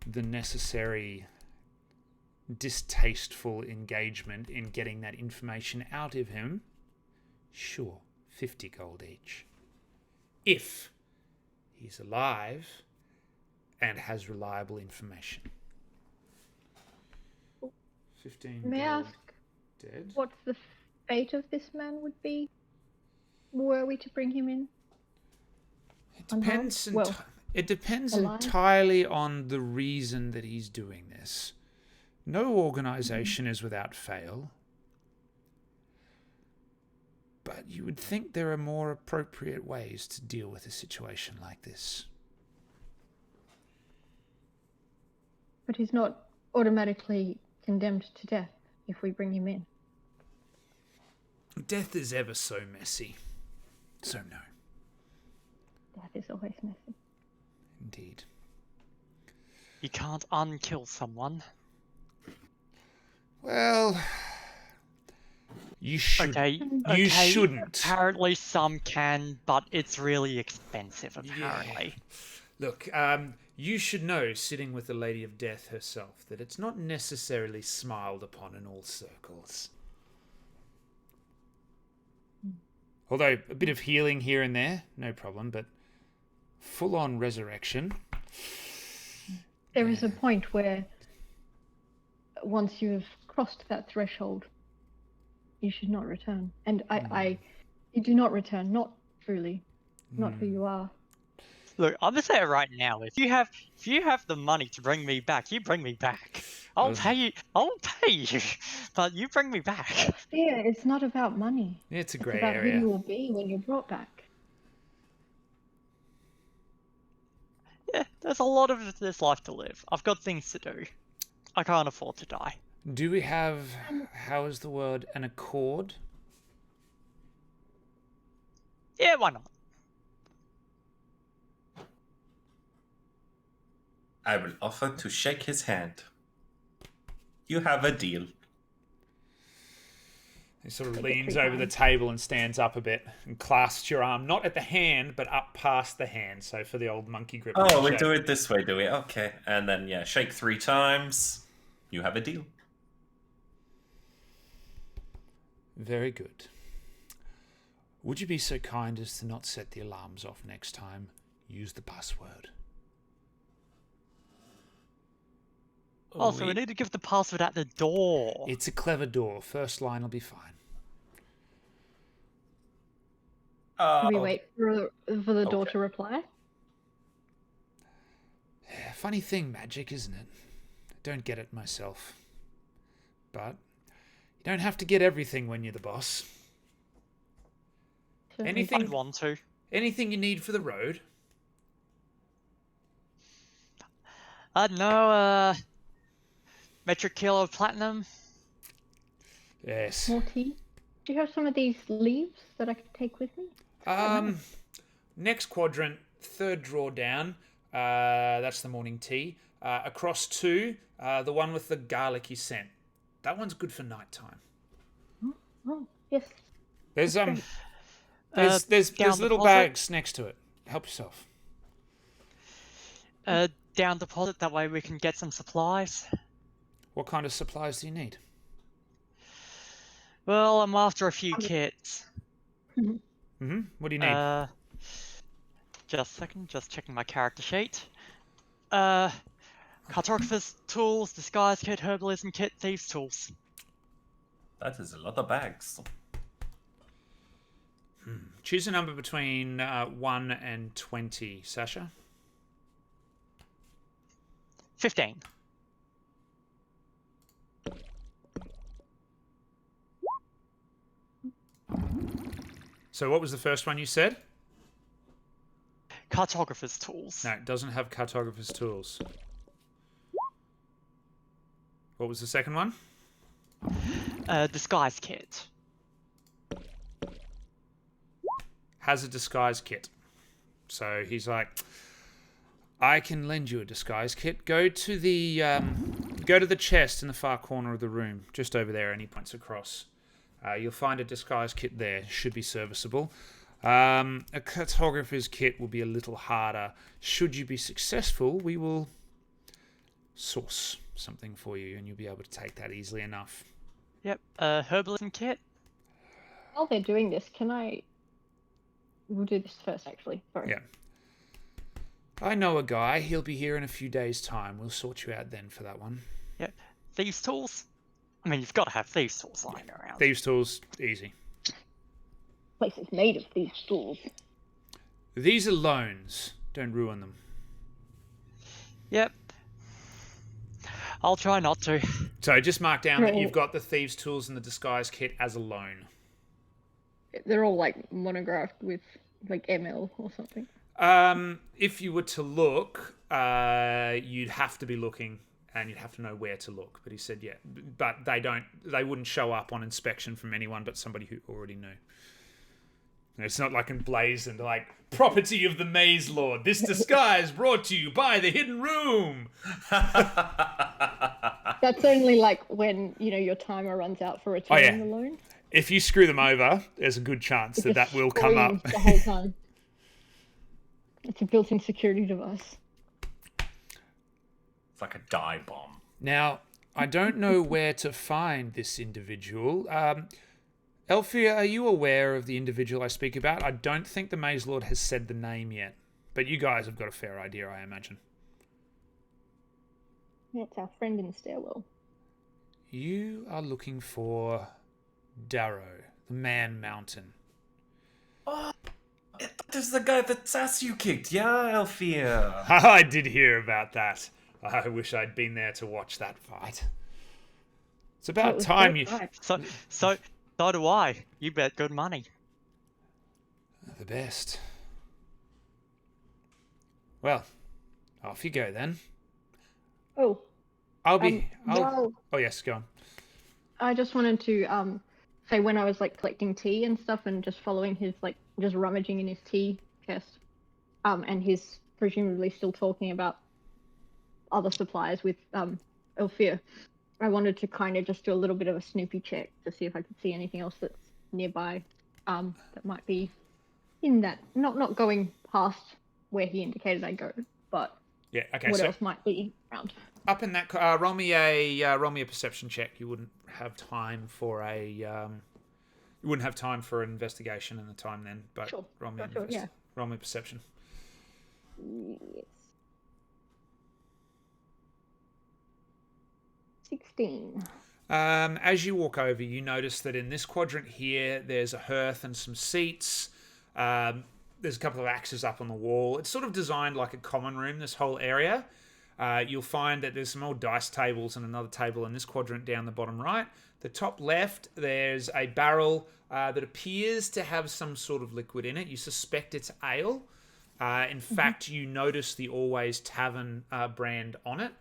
the necessary distasteful engagement in getting that information out of him, sure, 50 gold each. If he's alive and has reliable information. 15 May I gold ask dead. what the fate of this man would be? Were we to bring him in? It depends. Well, it depends alive? entirely on the reason that he's doing this. No organization is without fail. But you would think there are more appropriate ways to deal with a situation like this. But he's not automatically condemned to death if we bring him in. Death is ever so messy. So no. Death is always messy. Indeed. You can't unkill someone. Well, you should. Okay, You okay, shouldn't. Apparently some can, but it's really expensive, apparently. Look, you should know, sitting with the Lady of Death herself, that it's not necessarily smiled upon in all circles. Although, a bit of healing here and there, no problem, but full-on resurrection. There is a point where once you have crossed that threshold, you should not return. And you do not return, not truly, not who you are. Look, I'm gonna say it right now. If you have the money to bring me back, you bring me back. I'll pay you. But you bring me back. Yeah, it's not about money. It's a It's grey about area. who you will be when you're brought back. Yeah, there's a lot of this life to live. I've got things to do. I can't afford to die. Do we have, how is the word, an accord? Yeah, why not? I will offer to shake his hand. You have a deal. He sort of Take it leans 3 over the times. table and stands up a bit and clasps your arm, not at the hand, but up past the hand. So for the old monkey grip. Oh, we handshake. do it this way, do we? Okay. And then, yeah, shake 3 times. You have a deal. Very good. Would you be so kind as to not set the alarms off next time? Use the password. Also, we need to give the password at the door. It's a clever door. First line will be fine. Can we wait for the door Okay. to reply? Funny thing, magic, isn't it? I don't get it myself. But you don't have to get everything when you're the boss. Certainly Anything- I'd want to. Anything you need for the road? I don't know, metric kilo of platinum. Yes. More tea? Do you have some of these leaves that I could take with me? Next quadrant, third drawer down. That's the morning tea. Across 2, the one with the garlicky scent. That one's good for nighttime. Oh, yes. There's great. there's down little deposit. bags next to it. Help yourself. Down deposit, that way we can get some supplies. What kind of supplies do you need? Well, I'm after a few kits. What do you need? Just a second, just checking my character sheet. Cartographer's tools, disguise kit, herbalism kit, thieves tools. That is a lot of bags. Choose a number between 1 and 20, Sasha. 15. So what was the first one you said? Cartographer's tools. No, it doesn't have cartographer's tools. What was the second one? Disguise kit. Has a disguise kit. So he's like, I can lend you a disguise kit. Go to the chest in the far corner of the room, just over there, and he points across. You'll find a disguise kit there. Should be serviceable. A cartographer's kit will be a little harder. Should you be successful, we will source something for you, and you'll be able to take that easily enough. Yep. Herbalism kit. While they're doing this, we'll do this first, actually. Sorry. Yeah. I know a guy. He'll be here in a few days' time. We'll sort you out then for that one. Yep. Thieves tools. I mean, you've got to have thieves tools lying around. Thieves' tools, easy. Place is made of these tools. These are loans. Don't ruin them. Yep. I'll try not to. So just mark down that Right. you've got the thieves' tools and the disguise kit as a loan. They're all like monographed with like ML or something. If you were to look, you'd have to be looking and you'd have to know where to look. But he said, yeah, but they wouldn't show up on inspection from anyone but somebody who already knew. And it's not like emblazoned, like, property of the Maze Lord. This disguise brought to you by the Hidden Room. That's only like when, your timer runs out for returning the loan. If you screw them over, there's a good chance It that just will come up. screams the whole time. It's a built-in security device. It's like a dye bomb. Now, I don't know where to find this individual. Elfia, are you aware of the individual I speak about? I don't think the Maze Lord has said the name yet, but you guys have got a fair idea, I imagine. Yeah, it's our friend in the stairwell. You are looking for Darro, the Man Mountain. Oh, that is the guy that's ass you kicked, yeah, Alfia? I did hear about that. I wish I'd been there to watch that fight. It's about time you... So do I. You bet good money. The best. Well, off you go then. Oh. Oh yes, go on. I just wanted to say when I was like collecting tea and stuff and just following his just rummaging in his tea chest, and he's presumably still talking about other supplies with Elfia. I wanted to kind of just do a little bit of a snoopy check to see if I could see anything else that's nearby that might be in that, not going past where he indicated I go, but yeah, okay. What else might be around? Up in that, roll me a perception check. You wouldn't have time for an investigation in the time then, but Sure. roll me roll me perception. Yes. 16. As you walk over, you notice that in this quadrant here, there's a hearth and some seats. There's a couple of axes up on the wall. It's sort of designed like a common room, this whole area. You'll find that there's some old dice tables and another table in this quadrant down the bottom right. The top left, there's a barrel that appears to have some sort of liquid in it. You suspect it's ale. In fact, you notice the Always Tavern brand on it.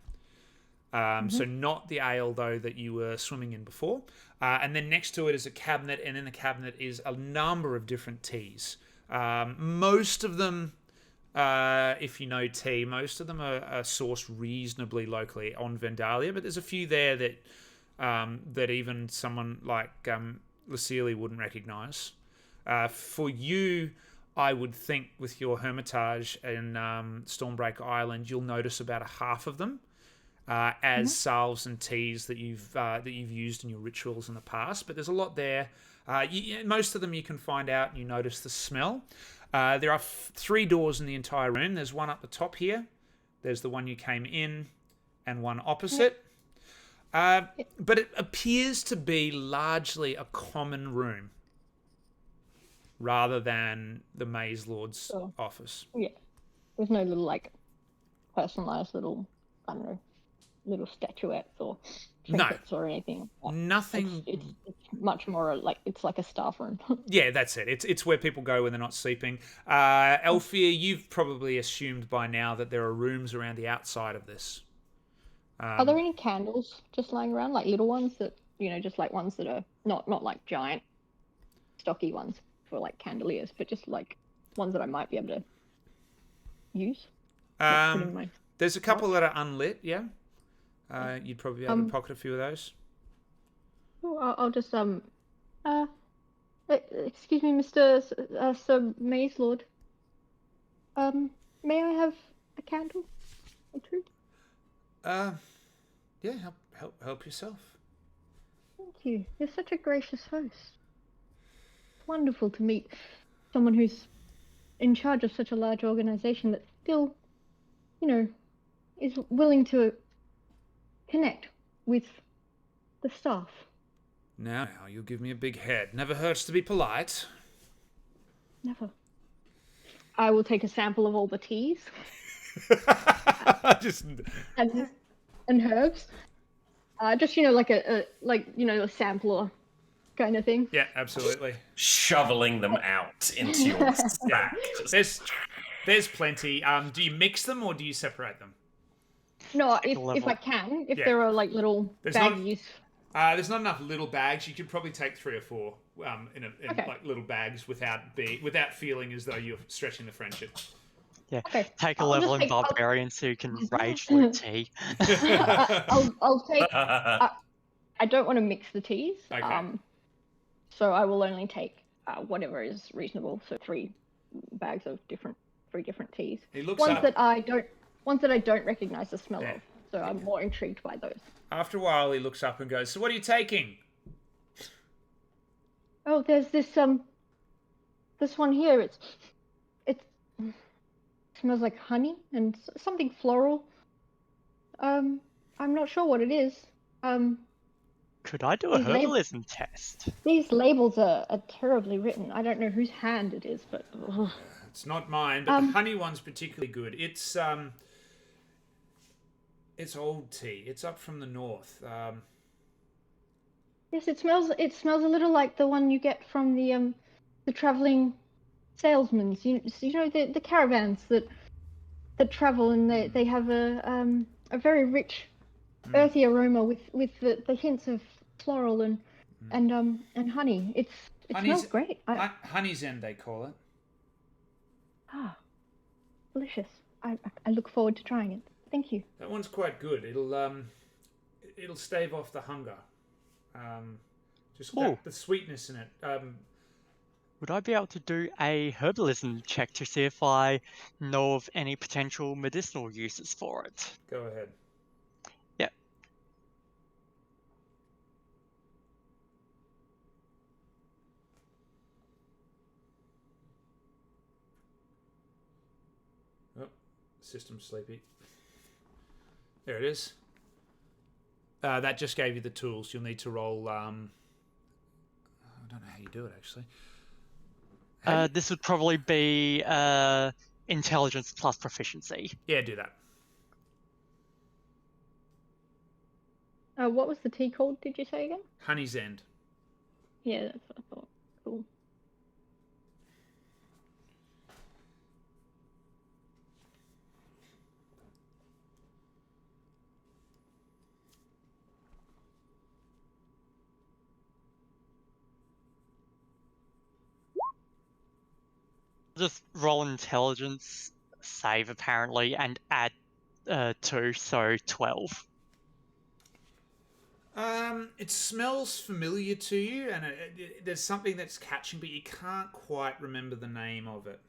So not the ale, though, that you were swimming in before. And then next to it is a cabinet, and in the cabinet is a number of different teas. Most of them, if you know tea, most of them are sourced reasonably locally on Vandalia, but there's a few there that that even someone like Lucille wouldn't recognise. For you, I would think with your Hermitage in Stormbreak Island, you'll notice about a half of them. As salves and teas that you've used in your rituals in the past, but there's a lot there. Most of them you can find out, and you notice the smell. There are 3 doors in the entire room. There's one up the top here. There's the one you came in, and one opposite. But it appears to be largely a common room, rather than the Maze Lord's office. Yeah, there's no little personalized little, I don't know, little statuettes or trinkets or anything. Nothing. It's much more it's like a staff room. Yeah, that's it. It's where people go when they're not sleeping. Elfia, you've probably assumed by now that there are rooms around the outside of this. Are there any candles just lying around, like little ones that just like ones that are not like giant, stocky ones for like candeliers, but just like ones that I might be able to use? There's a couple that are unlit. Yeah. You'd probably be able to pocket a few of those. I'll just excuse me, Mr. Sir Maze Lord. May I have a candle or two? Yeah, help yourself. Thank you. You're such a gracious host. It's wonderful to meet someone who's in charge of such a large organization that still, is willing to connect with the staff. Now, you'll give me a big head. Never hurts to be polite. Never. I will take a sample of all the teas. And herbs. Just like a sampler kind of thing. Yeah, absolutely. Shoveling them out into your sack. There's plenty. Do you mix them or do you separate them? No, Take a if level. I can, if Yeah. there are like little There's not- baggies. There's not enough little bags. You could probably take 3 or 4 in Okay. like little bags without feeling as though you're stretching the friendship. Yeah. Okay. Take a I'll level just in take- I'll- barbarian so you can rage loot tea. I'll take. I don't want to mix the teas. Okay. So I will only take whatever is reasonable. So 3 bags of 3 different teas. He looks Ones up. that I don't recognize the smell Yeah. of. So I'm more intrigued by those. After a while, he looks up and goes, "So what are you taking?" Oh, there's this one here. It smells like honey and something floral. I'm not sure what it is. Could I do a These lab- herbalism test? These labels are terribly written. I don't know whose hand it is, but It's not mine, but the honey one's particularly good. It's old tea. It's up from the north. yes, it smells a little like the one you get from the traveling salesmen. You know the caravans that travel and they have a very rich earthy aroma with the hints of floral and honey. It smells great. Honey's end, they call it. Delicious. I look forward to trying it. Thank you. That one's quite good. It'll stave off the hunger. Just the sweetness in it. Would I be able to do a herbalism check to see if I know of any potential medicinal uses for it? Go ahead. Yeah. Oh, system's sleepy. There it is. That just gave you the tools. You'll need to roll. I don't know how you do it actually. This would probably be intelligence plus proficiency. Yeah, do that. What was the tea called? Did you say again? Honey's end. Yeah, that's what I thought. Cool. Just roll intelligence, save apparently, and add 2, so 12. It smells familiar to you, and there's something that's catching, but you can't quite remember the name of it.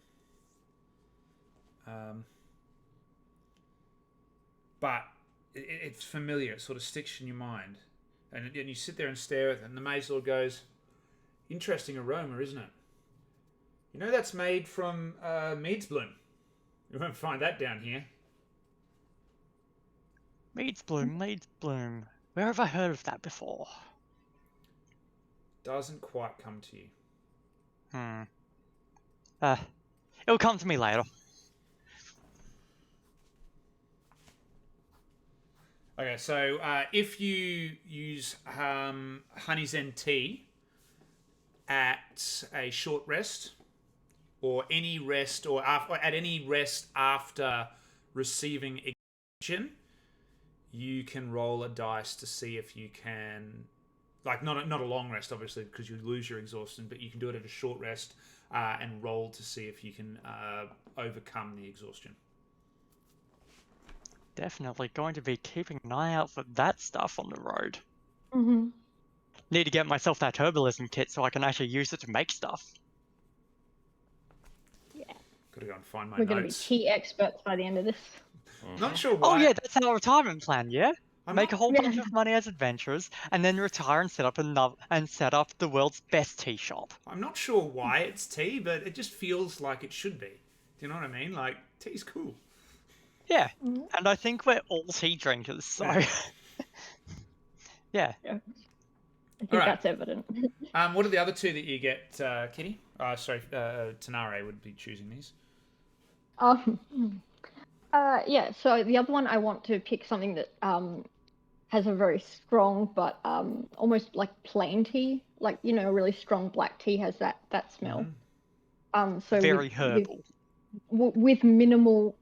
But it's familiar. It sort of sticks in your mind, and you sit there and stare at it, and the Maze Lord goes, "Interesting aroma, isn't it? You know that's made from mead's bloom. You won't find that down here." Mead's bloom, mead's bloom. Where have I heard of that before? Doesn't quite come to you. It'll come to me later. Okay, so if you use Honey's End tea at a short rest, or any rest, or at any rest after receiving exhaustion, you can roll a dice to see if you can, like not a long rest, obviously, because you lose your exhaustion, but you can do it at a short rest and roll to see if you can overcome the exhaustion. Definitely going to be keeping an eye out for that stuff on the road. Mm-hmm. Need to get myself that herbalism kit so I can actually use it to make stuff. Yeah. Gotta go and find my We're going to be notes. tea experts by the end of this. Not sure why. Oh yeah, that's our retirement plan, yeah? I'm Make a not- whole Yeah. bunch of money as adventurers, and then retire and set up the world's best tea shop. I'm not sure why it's tea, but it just feels like it should be. Do you know what I mean? Like, tea's cool. Yeah, Mhm. and I think we're all tea drinkers, so... yeah. I think Alright. that's evident. What are the other 2 that you get, Kitty? Sorry, Tanare would be choosing these. Yeah, so the other one I want to pick something that has a very strong but almost like plain tea, like a really strong black tea has that smell. So Very herbal. with minimal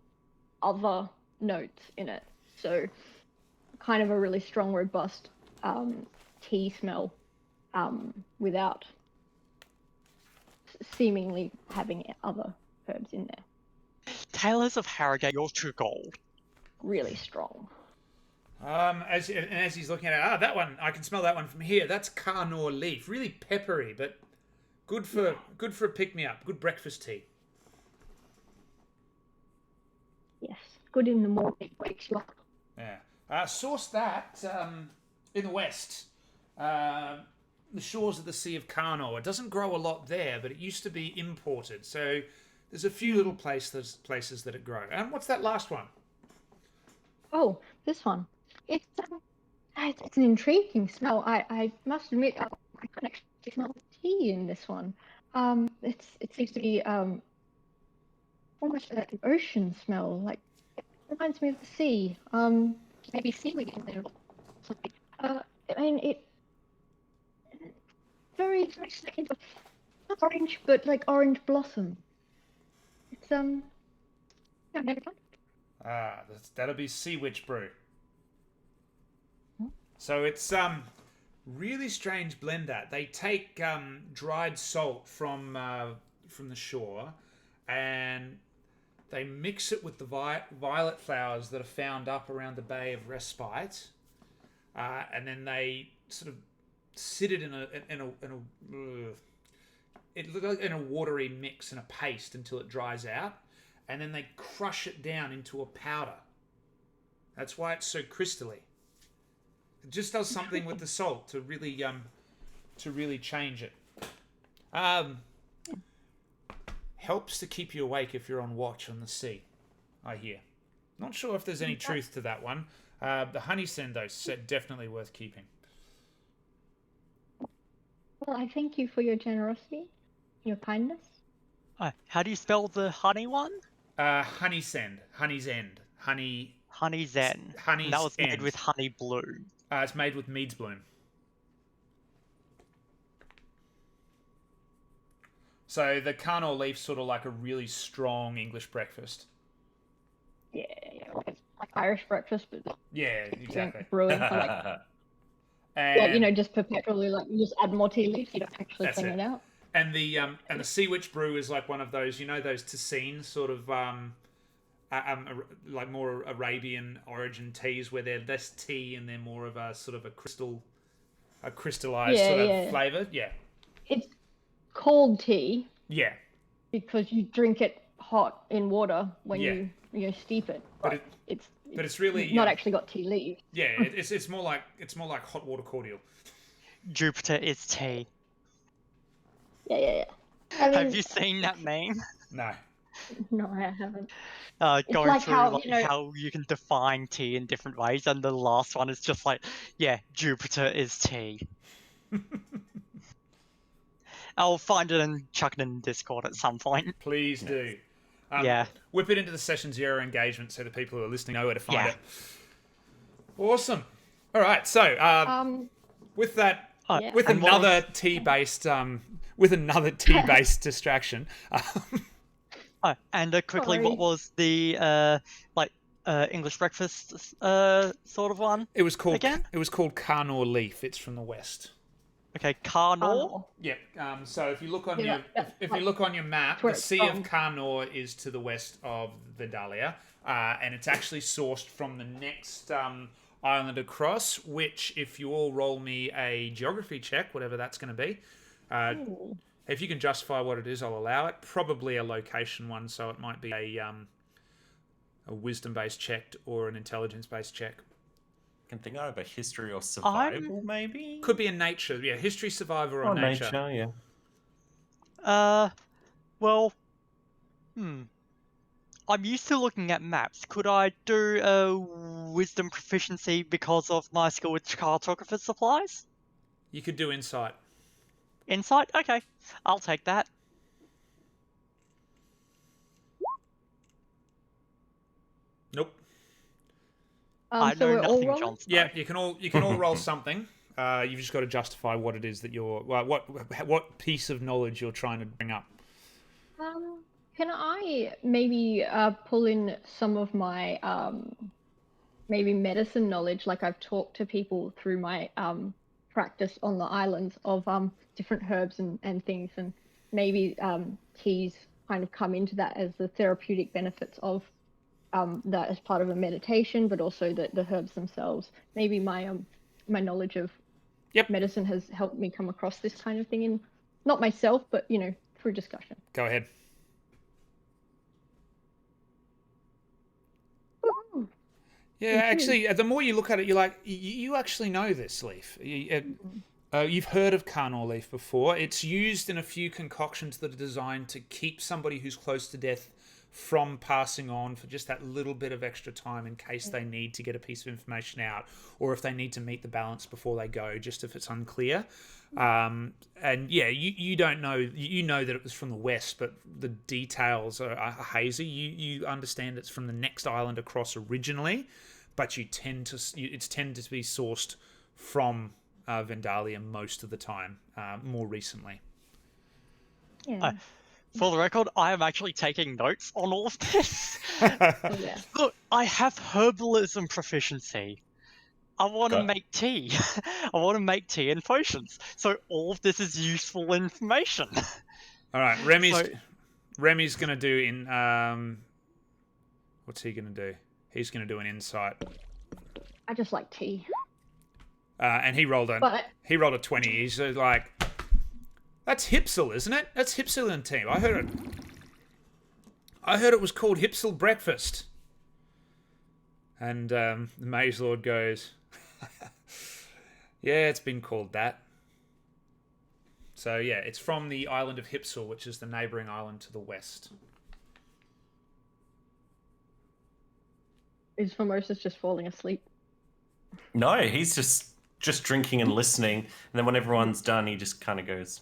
other notes in it. So kind of a really strong, robust tea smell without seemingly having other herbs in there. Tailors of Harrogate, you're true gold. Really strong. As he's looking at it, that one, I can smell that one from here. That's Carnor leaf. Really peppery, but good for a pick-me-up. Good breakfast tea. Yes, good in the morning. Wakes you up. Yeah. Sourced that in the west. The shores of the Sea of Carnor. It doesn't grow a lot there, but it used to be imported. So there's a few little places that it grows. And what's that last one? Oh, this one. It's an intriguing smell. I must admit, I can actually smell tea in this one. It seems to be almost like an ocean smell. Like it reminds me of the sea. Maybe seaweed in there or something. I mean it. Very second, not orange, but like orange blossom. It's I've never tried. That'll be Sea Witch Brew. So it's really strange blend that they take dried salt from the shore, and they mix it with the violet flowers that are found up around the Bay of Respite, and then they sort of sit it in a watery mix, in a paste until it dries out, and then they crush it down into a powder. That's why it's so crystally. It just does something with the salt to really change it. Helps to keep you awake if you're on watch on the sea, I hear. Not sure if there's any truth to that one. The honey send, though, definitely worth keeping. Well, I thank you for your generosity, your kindness. How do you spell the honey one? Honey send. Honey's end. Honey. Honey Zen. Honey's And that was made end. with honey blue. It's made with Mead's bloom. So the Carnor leaf's sort of like a really strong English breakfast. Yeah, like Irish breakfast, but Yeah, exactly. brewing for like, And just perpetually, like you just add more tea leaves, you don't actually That's clean it. it out. And the Sea Witch Brew is like one of those, those Ticine sort of like more Arabian origin teas where they're less tea and they're more of a sort of a crystallized sort of flavor. Yeah. It's cold tea. Yeah. Because you drink it hot in water when you steep it. But it's really not actually got tea leaves. Yeah, it's more like hot water cordial. Jupiter is tea. Yeah. I mean, Have you seen that meme? No. No, I haven't. Going like through how, how you can define tea in different ways, and the last one is just like, Jupiter is tea. I'll find it and chuck it in Discord at some point. Please do. Whip it into the Session Zero engagement so the people who are listening know where to find it. Awesome. All right, so with that, with another tea-based distraction. And quickly, Sorry. what was the English breakfast sort of one? It was called again? It was called Carnor leaf. It's from the west. Okay, Carnor. Yeah. So if you look on that's you look on your map, where the it's Sea from. of Carnor is to the west of Vidalia, and it's actually sourced from the next island across. Which, if you all roll me a geography check, whatever that's going to be, if you can justify what it is, I'll allow it. Probably a location one, so it might be a wisdom-based check or an intelligence-based check. I can think of a history or survival, maybe? Could be a nature. Yeah, history, survivor, or nature. Yeah. Well, I'm used to looking at maps. Could I do a wisdom proficiency because of my skill with cartographer supplies? You could do insight. Insight? Okay, I'll take that. Nope. I so know we're all nothing, rolling? Johnson. Yeah, you can all roll something. You've just got to justify what it is that what piece of knowledge you're trying to bring up. Can I maybe pull in some of my maybe medicine knowledge. Like I've talked to people through my practice on the islands of different herbs and things, and maybe teas kind of come into that as the therapeutic benefits of that as part of a meditation, but also the herbs themselves. Maybe my knowledge of medicine has helped me come across this kind of thing in not myself, but through discussion. Go ahead. Yeah, actually, the more you look at it, you're like, you actually know this leaf. You've heard of Carnor leaf before. It's used in a few concoctions that are designed to keep somebody who's close to death from passing on for just that little bit of extra time in case they need to get a piece of information out, or if they need to meet the balance before they go, just if it's unclear. And yeah, you don't know. You know that it was from the west, but the details are hazy. You understand it's from the next island across originally, but it's tended to be sourced from Vendalia most of the time, more recently. Yeah. For the record, I am actually taking notes on all of this. Yeah. Look, I have herbalism proficiency. I want to make tea. I want to make tea and potions. So all of this is useful information. All right, Remy's going to do in... what's he going to do? He's going to do an insight. I just like tea. And he rolled a 20. He's like... That's Hipsil, isn't it? That's Hipsilian team. I heard it was called Hipsil Breakfast. And the Mage Lord goes, yeah, it's been called that. So yeah, it's from the island of Hipsil, which is the neighbouring island to the west. Is Formosus just falling asleep? No, he's just drinking and listening. And then when everyone's done, he just kind of goes,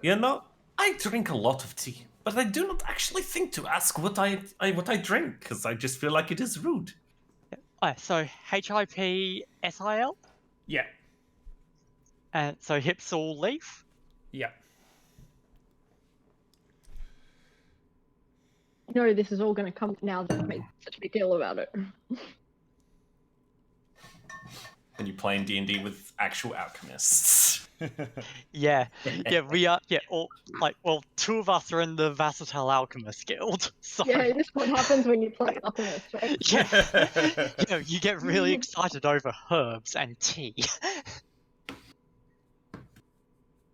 I drink a lot of tea, but I do not actually think to ask what I drink, because I just feel like it is rude. So HIPSIL? Yeah. So Hipsil leaf? Yeah. This is all going to come now that I made such a big deal about it. When you play in D&D with actual alchemists. Yeah, we are. Yeah, two of us are in the Versatile Alchemist Guild. So Yeah, this is what happens when you play alchemist, right? yeah, you get really excited over herbs and tea.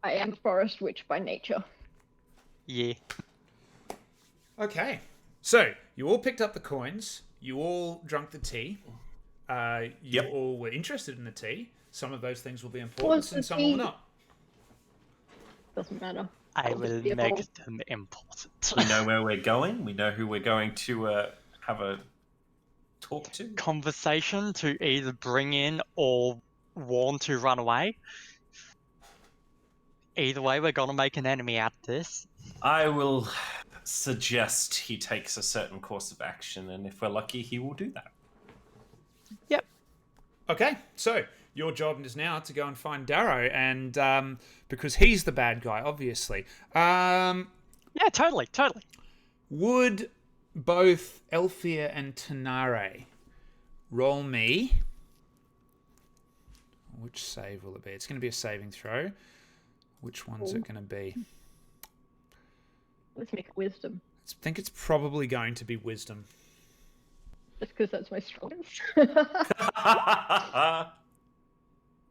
I am a forest witch by nature. Yeah. Okay, so you all picked up the coins. You all drank the tea. You all were interested in the tea. Some of those things will be important, and some will not. Doesn't matter. I will make them important. We know where we're going. We know who we're going to have a talk to. Conversation to either bring in or warn to run away. Either way, we're gonna make an enemy out of this. I will suggest he takes a certain course of action, and if we're lucky, he will do that. Yep. Okay, so your job is now to go and find Darro, and because he's the bad guy, obviously. Yeah, totally. Would both Elfia and Tanare roll me? Which save will it be? It's going to be a saving throw. Which one's it going to be? Let's make it wisdom. I think it's probably going to be wisdom. Just because that's my strongest.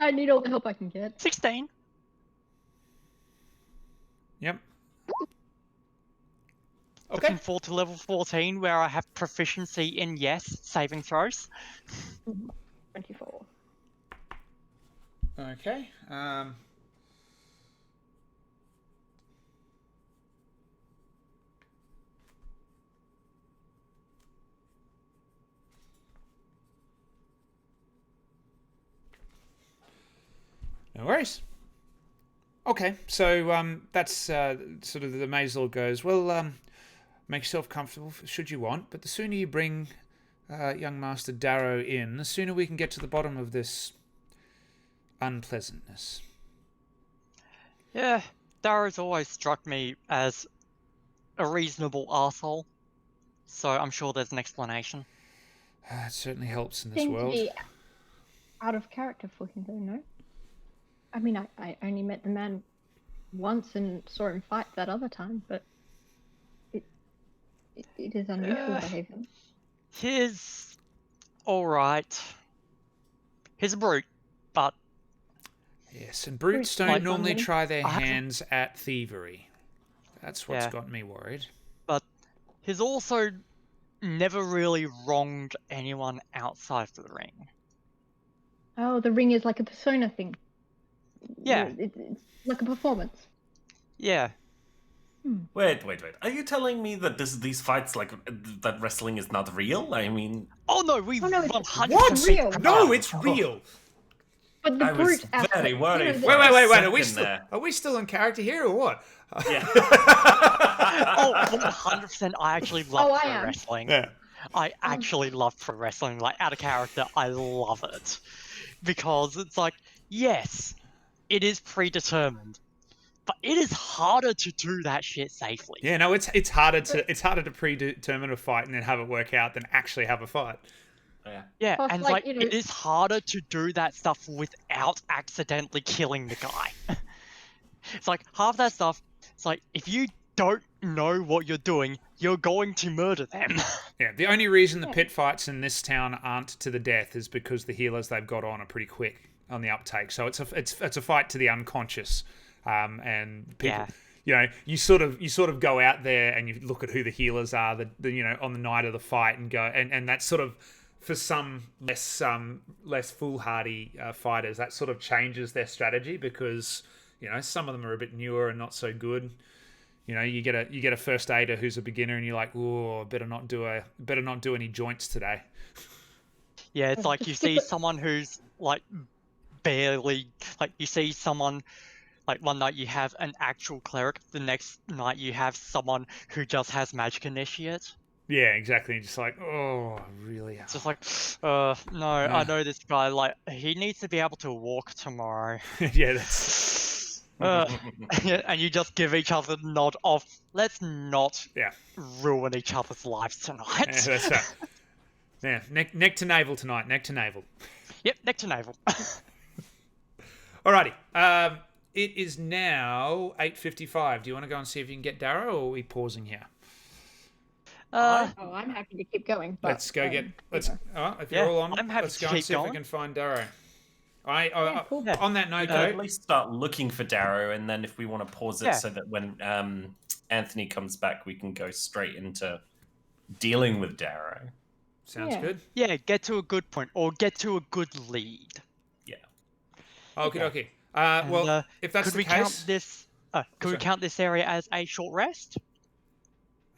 I need all the help I can get. 16. Yep. Okay. Looking forward to level 14, where I have proficiency in saving throws. 24. Okay. No worries. Okay, so that's sort of the Maze Lord goes, well, make yourself comfortable should you want, but the sooner you bring young Master Darro in, the sooner we can get to the bottom of this unpleasantness. Yeah, Darro's always struck me as a reasonable arsehole, so I'm sure there's an explanation. It certainly helps in this Seemed to world. be out of character for him, though, no? I mean, I only met the man once and saw him fight that other time, but it is unusual behavior. He's alright. He's a brute, but Yes, and brutes don't Like normally London. try their I have to- hands at thievery. That's what's Yeah. got me worried. but he's also never really wronged anyone outside of the ring. Oh, the ring is like a persona thing. Yeah. It's like a performance. Yeah. Wait. Are you telling me that these fights, like that wrestling, is not real? I mean, Oh no, we Oh, no, it's- 100% What? real. No, it's real. But the I was brute aspect, very worried the- for Wait. second Are we still there. in character here or what? Yeah. Oh, 100%. I actually love Oh, I pro am. wrestling. Yeah. I actually love pro wrestling. Like, out of character, I love it. Because it's like, yes, it is predetermined, but it is harder to do that shit safely. Yeah, no, it's harder to predetermine a fight and then have it work out than actually have a fight. Yeah. Yeah, Plus, and like, like, you know- it is harder to do that stuff without accidentally killing the guy. It's like, half that stuff, it's like, if you don't know what you're doing, you're going to murder them. Yeah, the only reason the Yeah. pit fights in this town aren't to the death is because the healers they've got on are pretty quick on the uptake. So it's a fight to the unconscious, and people. Yeah. You know, you sort of go out there and you look at who the healers are, on the night of the fight, and go and that's sort of, for some less foolhardy fighters, that sort of changes their strategy because some of them are a bit newer and not so good. You get a first aider who's a beginner, and you're like, "Oh, better not do any joints today." Yeah, it's like Just you skip see it. someone who's like barely, like you see someone, like one night you have an actual cleric, the next night you have someone who just has magic initiate. Yeah, exactly. And just like, oh, really? It's just like, no, I know this guy, like, he needs to be able to walk tomorrow. Yeah, that's And you just give each other the nod of, let's not yeah, ruin each other's lives tonight. yeah, that's right. Yeah, neck to navel tonight. Neck to navel. Yep, neck to navel. Alrighty. It is now 8:55. Do you want to go and see if you can get Darro, or are we pausing here? Oh, I'm happy to keep going. But, Let's go get. Let's. If Yeah, you're all on, I'm happy let's to go and keep see if we going. can find Darro. cool. Yeah. On that note, At though, least start looking for Darrow, and then if we want to pause it Yeah. so that when Anthony comes back, we can go straight into dealing with Darrow. sounds Yeah. good. Yeah, get to a good point, or get to a good lead. Okay, Yeah. okay. And, Well, if that's could the we case, count this? Could we Sorry. count this area as a short rest?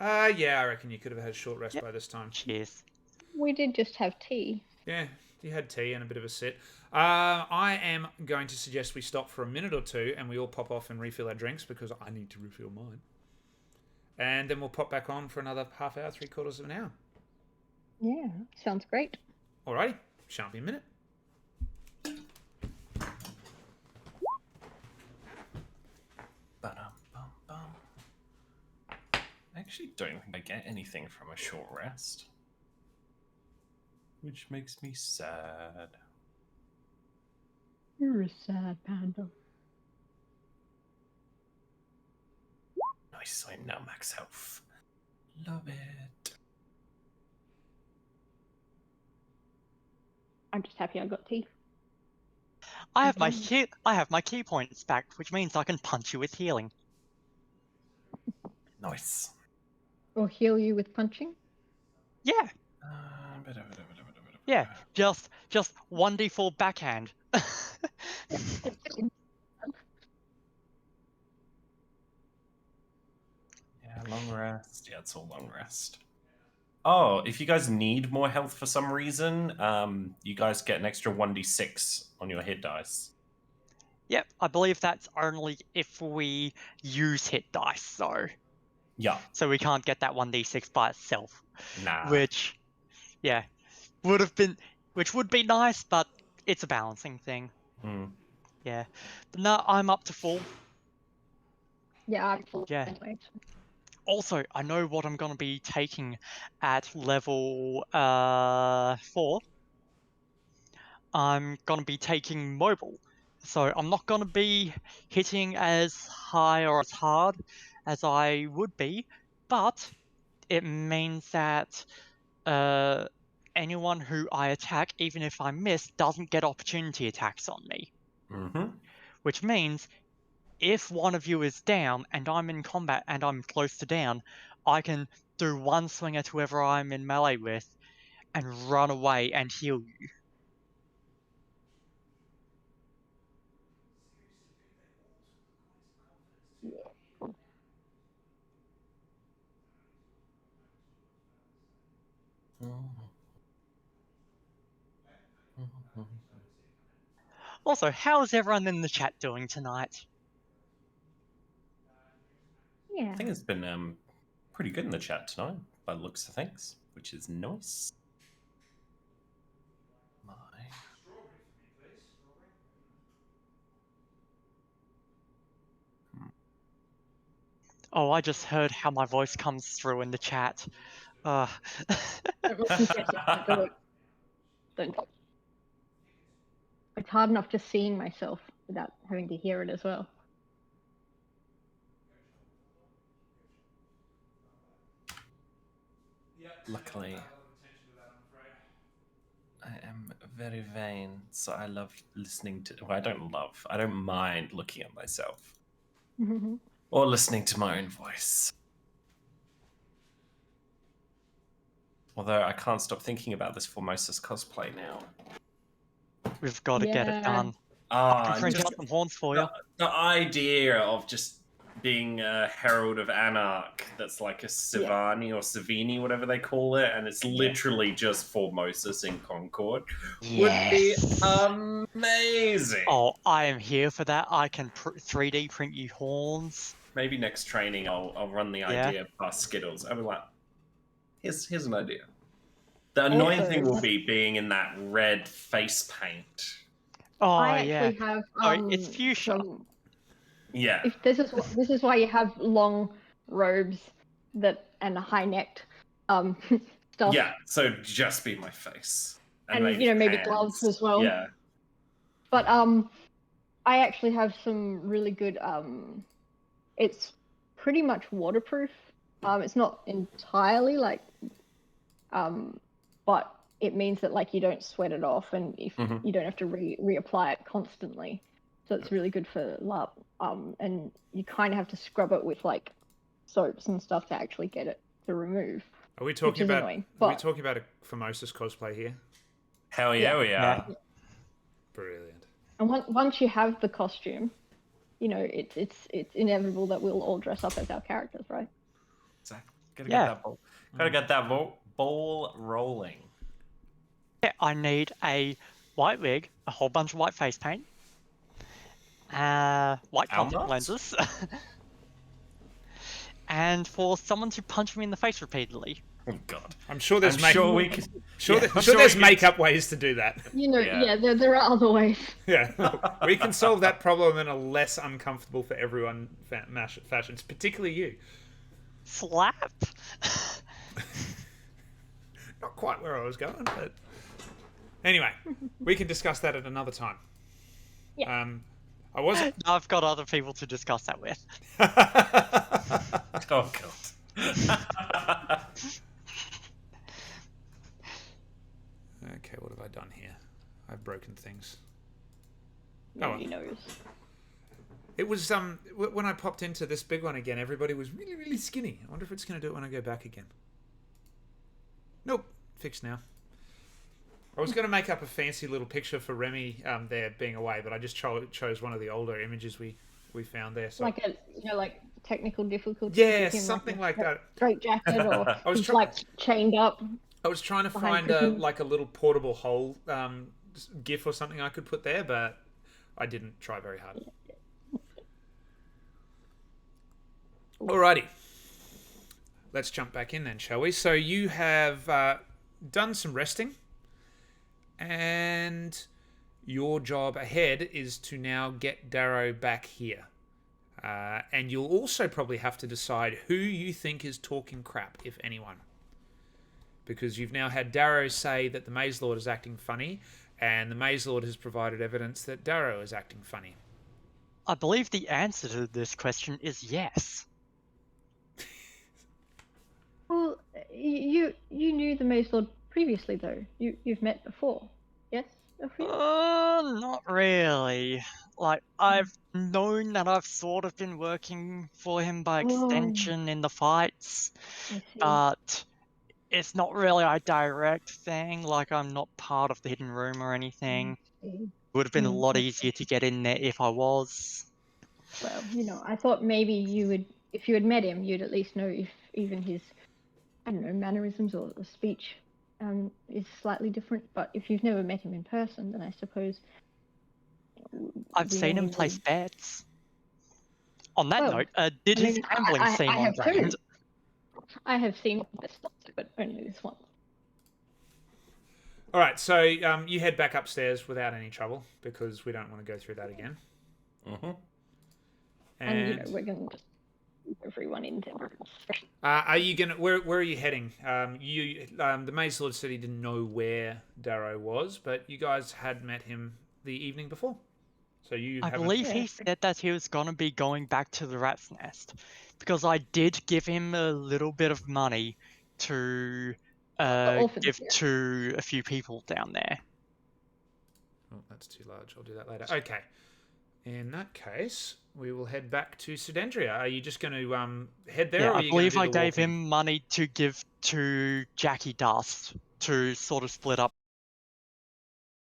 yeah, I reckon you could have had a short rest Yep. by this time. Cheers. We did just have tea. Yeah, you had tea and a bit of a sit. I am going to suggest we stop for a minute or two and we all pop off and refill our drinks because I need to refill mine. And then we'll pop back on for another half hour, 3/4 of an hour. Yeah, sounds great. Alrighty, shan't be a minute. Ba-dum-bum-bum. I actually don't think I get anything from a short rest. Which makes me sad. You're a sad panda. Nice, I'm now max health. Love it. I'm just happy I got tea. I have my Okay. I have my key points back, which means I can punch you with healing. Nice. Or heal you with punching. Yeah, yeah. Just 1d4 backhand. Yeah, long rest. Yeah, it's all long rest. Oh, if you guys need more health for some reason, you guys get an extra 1d6 on your hit dice. Yep, I believe that's only if we use hit dice, Yeah. so we can't get that 1d6 by itself. Nah. Which, yeah, which would be nice, but it's a balancing thing. Hmm. Yeah, but no, I'm up to full. Yeah, I'm full Yeah. anyway. Also, I know what I'm going to be taking at level 4. I'm going to be taking mobile. So I'm not going to be hitting as high or as hard as I would be, but it means that anyone who I attack, even if I miss, doesn't get opportunity attacks on me. Mm-hmm. Which means if one of you is down and I'm in combat and I'm close to down, I can do one swing at whoever I'm in melee with and run away and heal you. Also, how's everyone in the chat doing tonight? Yeah. I think it's been pretty good in the chat tonight, by the looks of things, which is nice. My. Oh, I just heard how my voice comes through in the chat. Don't listen to yourself. Don't. It's hard enough just seeing myself without having to hear it as well. Luckily, I am very vain, so I love listening to. Well, I don't mind looking at myself or listening to my own voice. Although I can't stop thinking about this Formosus cosplay now. We've got to get it done. I can print out some horns for you. The idea of just being a Herald of Anarch that's like a Savani or Savini, whatever they call it, and it's literally just Formosus in Concord would be amazing. Oh, I am here for that. I can 3D print you horns. Maybe next training I'll run the idea past Skittles. I'll be like, here's an idea. The annoying thing will be being in that red face paint. Oh, I actually have. it's fuchsia. Yeah. If this is why you have long robes and a high necked stuff. Yeah. So just be my face, and maybe hands. gloves as well. Yeah. But I actually have some really good. It's pretty much waterproof. It's not entirely but it means that you don't sweat it off, and if you don't have to reapply it constantly. So it's really good for love. And you kind of have to scrub it with soaps and stuff to actually get it to remove. Are we talking about? Annoying, are we talking about a Formosus cosplay here? Hell yeah, we are. Yeah. Brilliant. And once you have the costume, it's inevitable that we'll all dress up as our characters, right? Exactly. Gotta get that ball rolling. Yeah, I need a white wig, a whole bunch of white face paint, white contact lenses, and for someone to punch me in the face repeatedly. Oh God! I'm sure there's there's make-up ways to do that. There are other ways. Yeah, we can solve that problem in a less uncomfortable for everyone fashions, particularly you. Slap. Not quite where I was going, but anyway, we can discuss that at another time. Yeah. I've got other people to discuss that with. Oh God. Okay, what have I done here? I've broken things. Nobody knows. It was when I popped into this big one again, everybody was really, really skinny. I wonder if it's going to do it when I go back again. Nope, fixed now. I was going to make up a fancy little picture for Remy there being away, but I just chose one of the older images we found there. So Technical difficulty. Yeah, something like that. Straight jacket, or he's chained up. I was trying to find a little portable hole GIF or something I could put there, but I didn't try very hard. Alrighty. Let's jump back in then, shall we? So you have done some resting, and your job ahead is to now get Darro back here. And you'll also probably have to decide who you think is talking crap, if anyone. Because you've now had Darro say that the Maze Lord is acting funny, and the Maze Lord has provided evidence that Darro is acting funny. I believe the answer to this question is yes. Well, you knew the Maze Lord previously, though. You've met before, yes, Ophion? Not really. Like, I've known that I've sort of been working for him by extension in the fights, I see. but it's not really a direct thing. Like, I'm not part of the hidden room or anything. It would have been a lot easier to get in there if I was. Well, I thought maybe you would, if you had met him, you'd at least know if even his, I don't know, mannerisms or speech is slightly different. But if you've never met him in person, then I suppose I've we seen him only place know- bets. On that Well, note, did I his mean, gambling I seem on have brand? too. I have seen this, but only this once. All right, so you head back upstairs without any trouble because we don't want to go through that again. Mm-hmm. And we're gonna just move everyone into. Are you gonna? Where are you heading? The Maze Lord said he didn't know where Darrow was, but you guys had met him the evening before, so you I haven't. believe he said that he was gonna be going back to the rat's nest, because I did give him a little bit of money to orphans, give yeah. to a few people down there. Oh, that's too large. I'll do that later. Okay. In that case, we will head back to Sedendria. Are you just going to head there, Yeah, or are I you going to believe do I the gave walking? him money to give to Jackie Dust to sort of split up